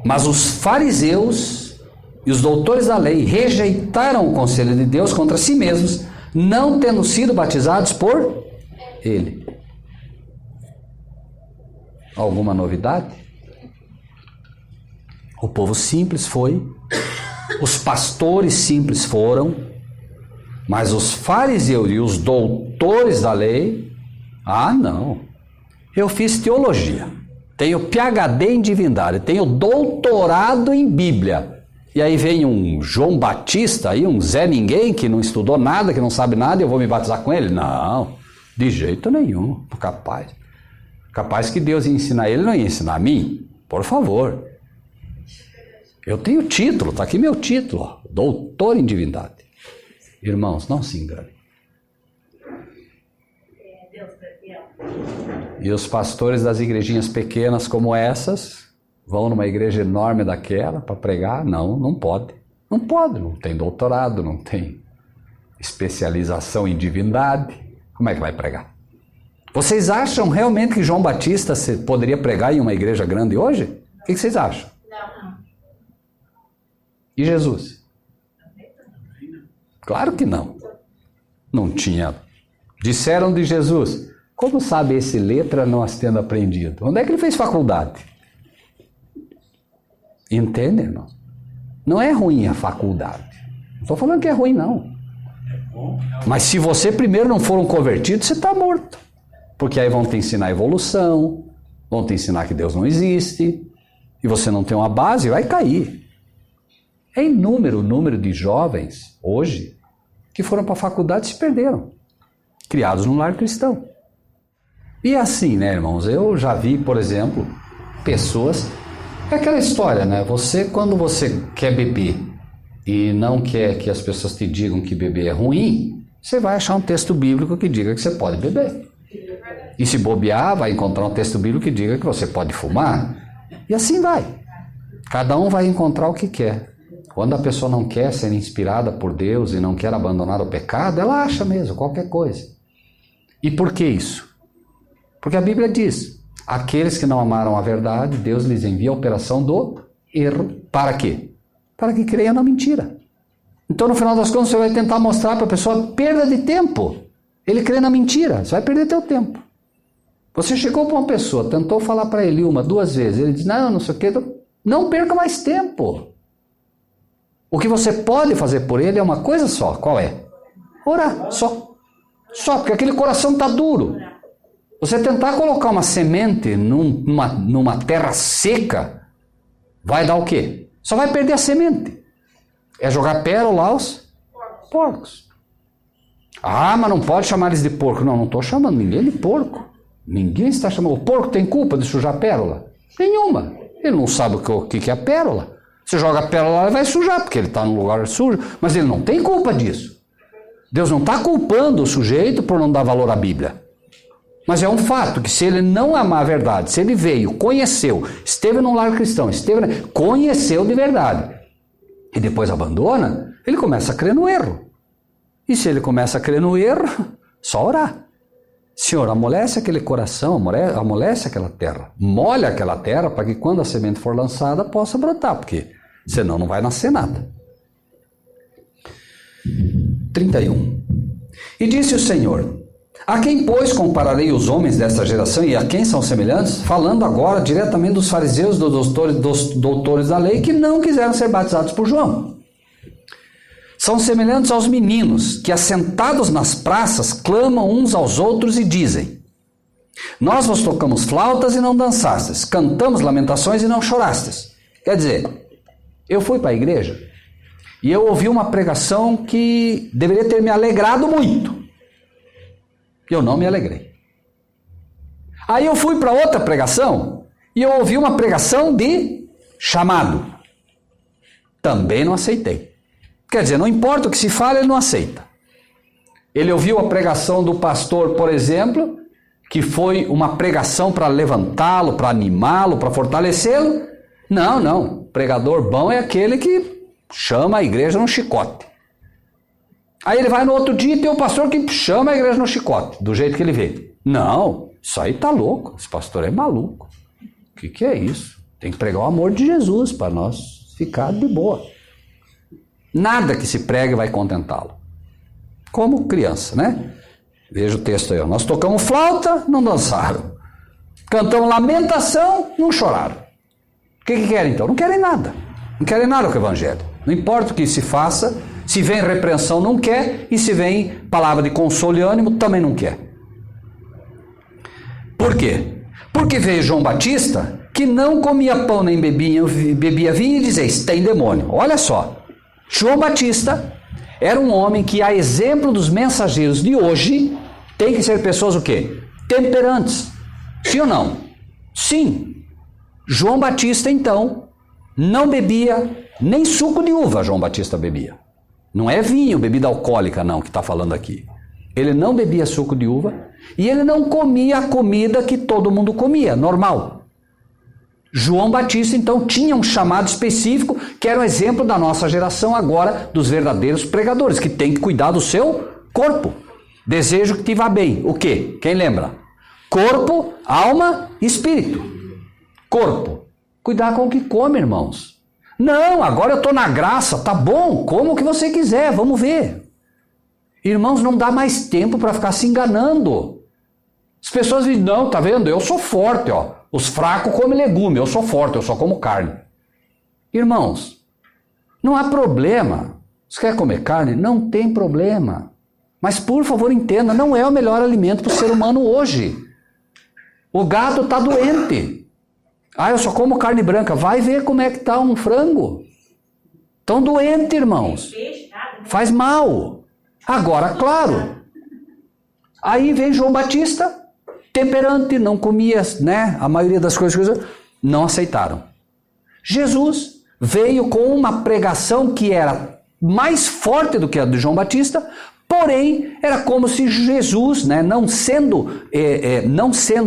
Mas os fariseus e os doutores da lei rejeitaram o conselho de Deus contra si mesmos, não tendo sido batizados por ele. Alguma novidade? O povo simples foi, os pastores simples foram, mas os fariseus e os doutores da lei, não. Eu fiz teologia, tenho PhD em divindade, tenho doutorado em Bíblia. E aí vem um João Batista, aí um Zé Ninguém, que não estudou nada, que não sabe nada, e eu vou me batizar com ele? Não, de jeito nenhum, capaz. Capaz que Deus ia ensinar ele, não ia ensinar a mim? Por favor. Eu tenho título, está aqui meu título, ó, doutor em divindade. Irmãos, não se enganem. E os pastores das igrejinhas pequenas como essas vão numa igreja enorme daquela para pregar? Não, não pode. Não pode, não tem doutorado, não tem. especialização em divindade. Como é que vai pregar? Vocês acham realmente que João Batista poderia pregar em uma igreja grande hoje? O que vocês acham? Não. E Jesus? Claro que não. Não tinha. Disseram de Jesus: como sabe esse letra nós tendo aprendido? Onde é que ele fez faculdade? Entende, irmão? Não é ruim a faculdade. Não estou falando que é ruim, não. Mas se você primeiro não for um convertido, você está morto. Porque aí vão te ensinar evolução, vão te ensinar que Deus não existe, e você não tem uma base, vai cair. É inúmero o número de jovens, hoje, que foram para a faculdade e se perderam, criados num lar cristão. E assim, né, irmãos, eu já vi, por exemplo, pessoas... É aquela história, né? Quando você quer beber e não quer que as pessoas te digam que beber é ruim, você vai achar um texto bíblico que diga que você pode beber. E se bobear, vai encontrar um texto bíblico que diga que você pode fumar. E assim vai. Cada um vai encontrar o que quer. Quando a pessoa não quer ser inspirada por Deus e não quer abandonar o pecado, ela acha mesmo qualquer coisa. E por que isso? Porque a Bíblia diz: aqueles que não amaram a verdade, Deus lhes envia a operação do erro. Para quê? Para que creiam na mentira. Então, no final das contas, você vai tentar mostrar para a pessoa perda de tempo. Ele crê na mentira, você vai perder teu tempo. Você chegou para uma pessoa, tentou falar para ele uma, duas vezes, ele diz: não sei o quê. Não perca mais tempo. O que você pode fazer por ele é uma coisa só. Qual é? Orar, só. Só, porque aquele coração está duro. Você tentar colocar uma semente numa terra seca, vai dar o quê? Só vai perder a semente. É jogar pérola aos porcos. Ah, mas não pode chamar eles de porco. Não estou chamando ninguém de porco. Ninguém está chamando. O porco tem culpa de sujar pérola? Nenhuma. Ele não sabe o que é a pérola. Você joga a pérola lá, ele vai sujar, porque ele está num lugar sujo. Mas ele não tem culpa disso. Deus não está culpando o sujeito por não dar valor à Bíblia. Mas é um fato que se ele não amar a verdade, se ele veio, conheceu, esteve num lar cristão, conheceu de verdade, e depois abandona, ele começa a crer no erro. E se ele começa a crer no erro, só orar. Senhor, amolece aquele coração, amolece aquela terra, molha aquela terra para que quando a semente for lançada possa brotar, porque senão não vai nascer nada. 31. E disse o Senhor: a quem, pois, compararei os homens desta geração e a quem são semelhantes? Falando agora diretamente dos fariseus, dos doutores da lei, que não quiseram ser batizados por João. São semelhantes aos meninos que, assentados nas praças, clamam uns aos outros e dizem: nós vos tocamos flautas e não dançastes, cantamos lamentações e não chorastes. Quer dizer, eu fui para a igreja e eu ouvi uma pregação que deveria ter me alegrado muito. Eu não me alegrei. Aí eu fui para outra pregação e eu ouvi uma pregação de chamado. Também não aceitei. Quer dizer, não importa o que se fala, ele não aceita. Ele ouviu a pregação do pastor, por exemplo, que foi uma pregação para levantá-lo, para animá-lo, para fortalecê-lo. Não. Pregador bom é aquele que chama a igreja no chicote. Aí ele vai no outro dia e tem um pastor que chama a igreja no chicote, do jeito que ele vê. Não, isso aí tá louco, esse pastor é maluco. O que é isso? Tem que pregar o amor de Jesus para nós ficar de boa. Nada que se pregue vai contentá-lo. Como criança, né? Veja o texto aí. Nós tocamos flauta, não dançaram. Cantamos lamentação, não choraram. O que querem então? Não querem nada. Não querem nada com o evangelho. Não importa o que se faça. Se vem repreensão, não quer. E se vem palavra de consolo e ânimo, também não quer. Por quê? Porque veio João Batista, que não comia pão nem bebia vinho, e dizeis: tem demônio. Olha só. João Batista era um homem que, a exemplo dos mensageiros de hoje, tem que ser pessoas o quê? Temperantes. Sim ou não? Sim. João Batista, então, não bebia nem suco de uva. João Batista bebia. Não é vinho, bebida alcoólica, não, que está falando aqui. Ele não bebia suco de uva e ele não comia a comida que todo mundo comia, normal. João Batista, então, tinha um chamado específico, que era um exemplo da nossa geração agora, dos verdadeiros pregadores, que tem que cuidar do seu corpo. Desejo que te vá bem. O quê? Quem lembra? Corpo, alma e espírito. Corpo. Cuidar com o que come, irmãos. Não, agora eu estou na graça, tá bom, como o que você quiser, vamos ver. Irmãos, não dá mais tempo para ficar se enganando. As pessoas dizem, não, tá vendo, eu sou forte, ó. Os fracos comem legume, eu sou forte, eu só como carne. Irmãos, não há problema. Você quer comer carne? Não tem problema. Mas por favor entenda, não é o melhor alimento para o ser humano hoje. O gado está doente. Ah, eu só como carne branca. Vai ver como é que está um frango. Estão doentes, irmãos. Faz mal. Agora, claro. Aí vem João Batista, temperante, não comia, né, a maioria das coisas, não aceitaram. Jesus veio com uma pregação que era mais forte do que a de João Batista, porém, era como se Jesus, né, não sendo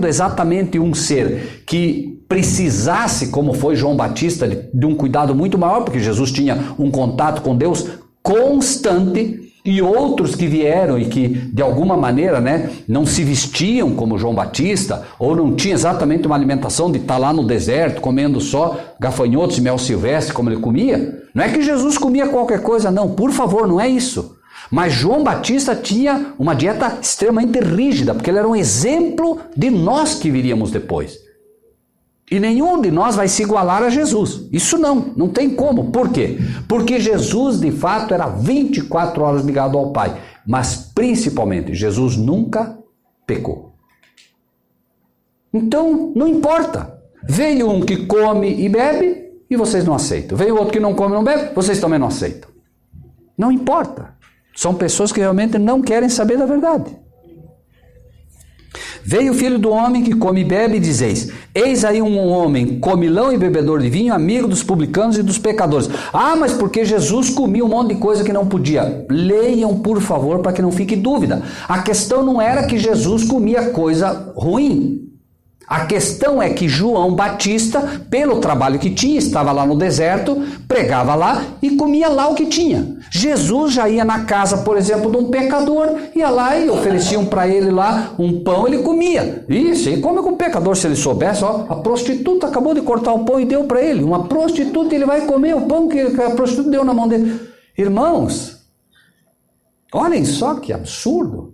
exatamente um ser que precisasse, como foi João Batista, de um cuidado muito maior, porque Jesus tinha um contato com Deus constante, e outros que vieram e que, de alguma maneira, né, não se vestiam como João Batista, ou não tinham exatamente uma alimentação de estar lá no deserto, comendo só gafanhotos e mel silvestre, como ele comia. Não é que Jesus comia qualquer coisa, não, por favor, não é isso. Mas João Batista tinha uma dieta extremamente rígida, porque ele era um exemplo de nós que viríamos depois. E nenhum de nós vai se igualar a Jesus. Isso não tem como. Por quê? Porque Jesus, de fato, era 24 horas ligado ao Pai. Mas, principalmente, Jesus nunca pecou. Então, não importa. Veio um que come e bebe e vocês não aceitam. Veio outro que não come e não bebe, vocês também não aceitam. Não importa. São pessoas que realmente não querem saber da verdade. Veio o filho do homem que come e bebe e dizeis, eis aí um homem comilão e bebedor de vinho, amigo dos publicanos e dos pecadores. Ah, mas porque Jesus comia um monte de coisa que não podia. Leiam, por favor, para que não fique dúvida. A questão não era que Jesus comia coisa ruim. A questão é que João Batista, pelo trabalho que tinha, estava lá no deserto, pregava lá e comia lá o que tinha. Jesus já ia na casa, por exemplo, de um pecador, ia lá e ofereciam para ele lá um pão, ele comia. Isso, ele come com o pecador, se ele soubesse, ó, a prostituta acabou de cortar o pão e deu para ele. Uma prostituta, ele vai comer o pão que a prostituta deu na mão dele. Irmãos, olhem só que absurdo.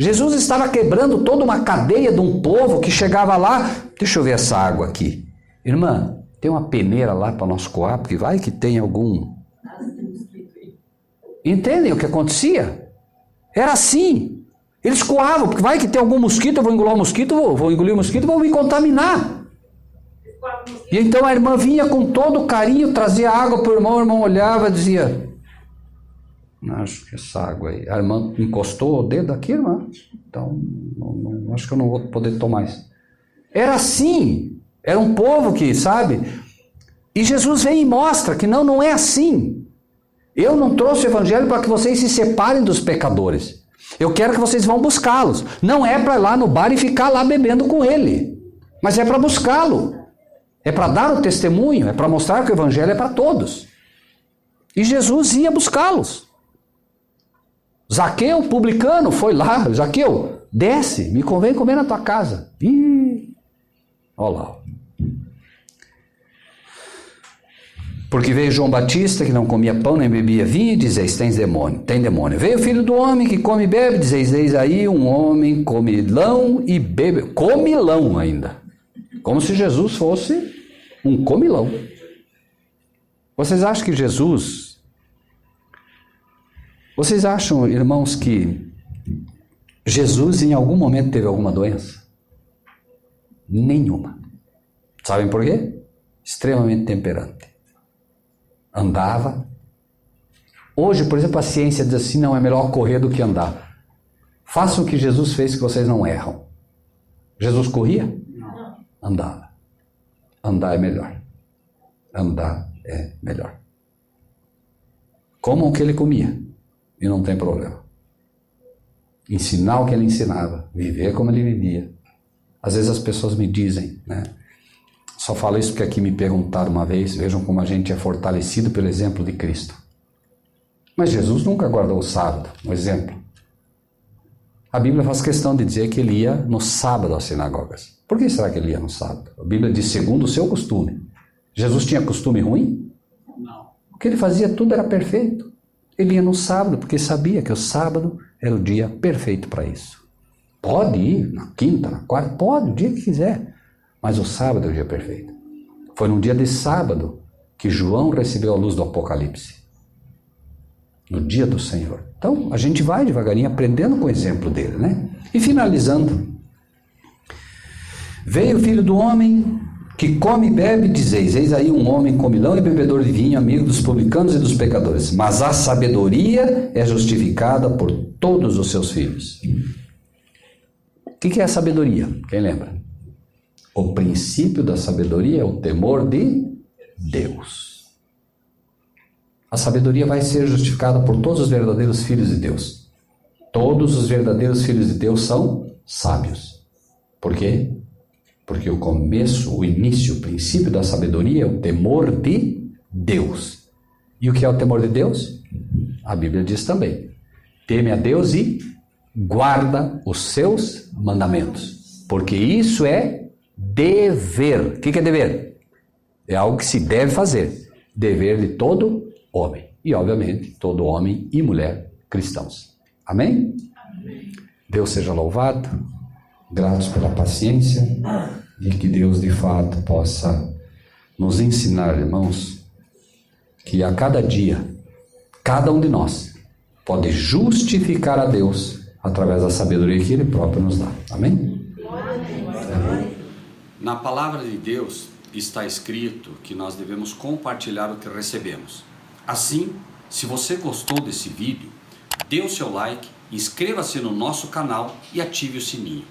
Jesus estava quebrando toda uma cadeia de um povo que chegava lá. Deixa eu ver essa água aqui. Irmã, tem uma peneira lá para nós coar, porque vai que tem algum... Entendem o que acontecia? Era assim. Eles coavam, porque vai que tem algum mosquito, eu vou engolir o mosquito, vou engolir o mosquito, vou me contaminar. E então a irmã vinha com todo carinho, trazia água para o irmão olhava e dizia... Acho que essa água aí. A irmã encostou o dedo aqui, irmã. Então, acho que eu não vou poder tomar isso. Era assim. Era um povo que, sabe? E Jesus vem e mostra que não é assim. Eu não trouxe o evangelho para que vocês se separem dos pecadores. Eu quero que vocês vão buscá-los. Não é para ir lá no bar e ficar lá bebendo com ele. Mas é para buscá-lo. É para dar o testemunho. É para mostrar que o evangelho é para todos. E Jesus ia buscá-los. Zaqueu, publicano, foi lá. Zaqueu, desce, me convém comer na tua casa. Ih, olha lá. Porque veio João Batista, que não comia pão nem bebia vinho, e dizeis, tens demônio, tem demônio. Veio o filho do homem, que come e bebe, dizeis, eis aí um homem comilão e bebe. Comilão ainda. Como se Jesus fosse um comilão. Vocês acham que Jesus... Vocês acham, irmãos, que Jesus em algum momento teve alguma doença? Nenhuma. Sabem por quê? Extremamente temperante. Andava. Hoje, por exemplo, a ciência diz assim, não, é melhor correr do que andar. Façam o que Jesus fez que vocês não erram. Jesus corria? Não. Andava. Andar é melhor. Andar é melhor. Comam o que ele comia. E não tem problema. Ensinar o que ele ensinava. Viver como ele vivia. Às vezes as pessoas me dizem, né? Só falo isso porque aqui me perguntaram uma vez, vejam como a gente é fortalecido pelo exemplo de Cristo. Mas Jesus nunca guardou o sábado, um exemplo. A Bíblia faz questão de dizer que ele ia no sábado às sinagogas. Por que será que ele ia no sábado? A Bíblia diz segundo o seu costume. Jesus tinha costume ruim? Não. O que ele fazia tudo era perfeito. Ele ia no sábado porque sabia que o sábado era o dia perfeito para isso. Pode ir na quinta, na quarta, pode, o dia que quiser. Mas o sábado é o dia perfeito. Foi num dia de sábado que João recebeu a luz do Apocalipse. No dia do Senhor. Então, a gente vai devagarinho aprendendo com o exemplo dele, né? E finalizando. Veio o Filho do Homem que come e bebe, dizeis, eis aí um homem comilão e bebedor de vinho, amigo dos publicanos e dos pecadores. Mas a sabedoria é justificada por todos os seus filhos. O que é a sabedoria? Quem lembra? O princípio da sabedoria é o temor de Deus. A sabedoria vai ser justificada por todos os verdadeiros filhos de Deus. Todos os verdadeiros filhos de Deus são sábios. Por quê? Porque o começo, o início, o princípio da sabedoria é o temor de Deus. E o que é o temor de Deus? A Bíblia diz também: teme a Deus e guarda os seus mandamentos. Porque isso é dever. O que é dever? É algo que se deve fazer. Dever de todo homem. E, obviamente, todo homem e mulher cristãos. Amém? Amém. Deus seja louvado. Gratos pela paciência. E que Deus, de fato, possa nos ensinar, irmãos, que a cada dia, cada um de nós pode justificar a Deus através da sabedoria que Ele próprio nos dá. Amém? Amém. Na palavra de Deus está escrito que nós devemos compartilhar o que recebemos. Assim, se você gostou desse vídeo, dê o seu like, inscreva-se no nosso canal e ative o sininho.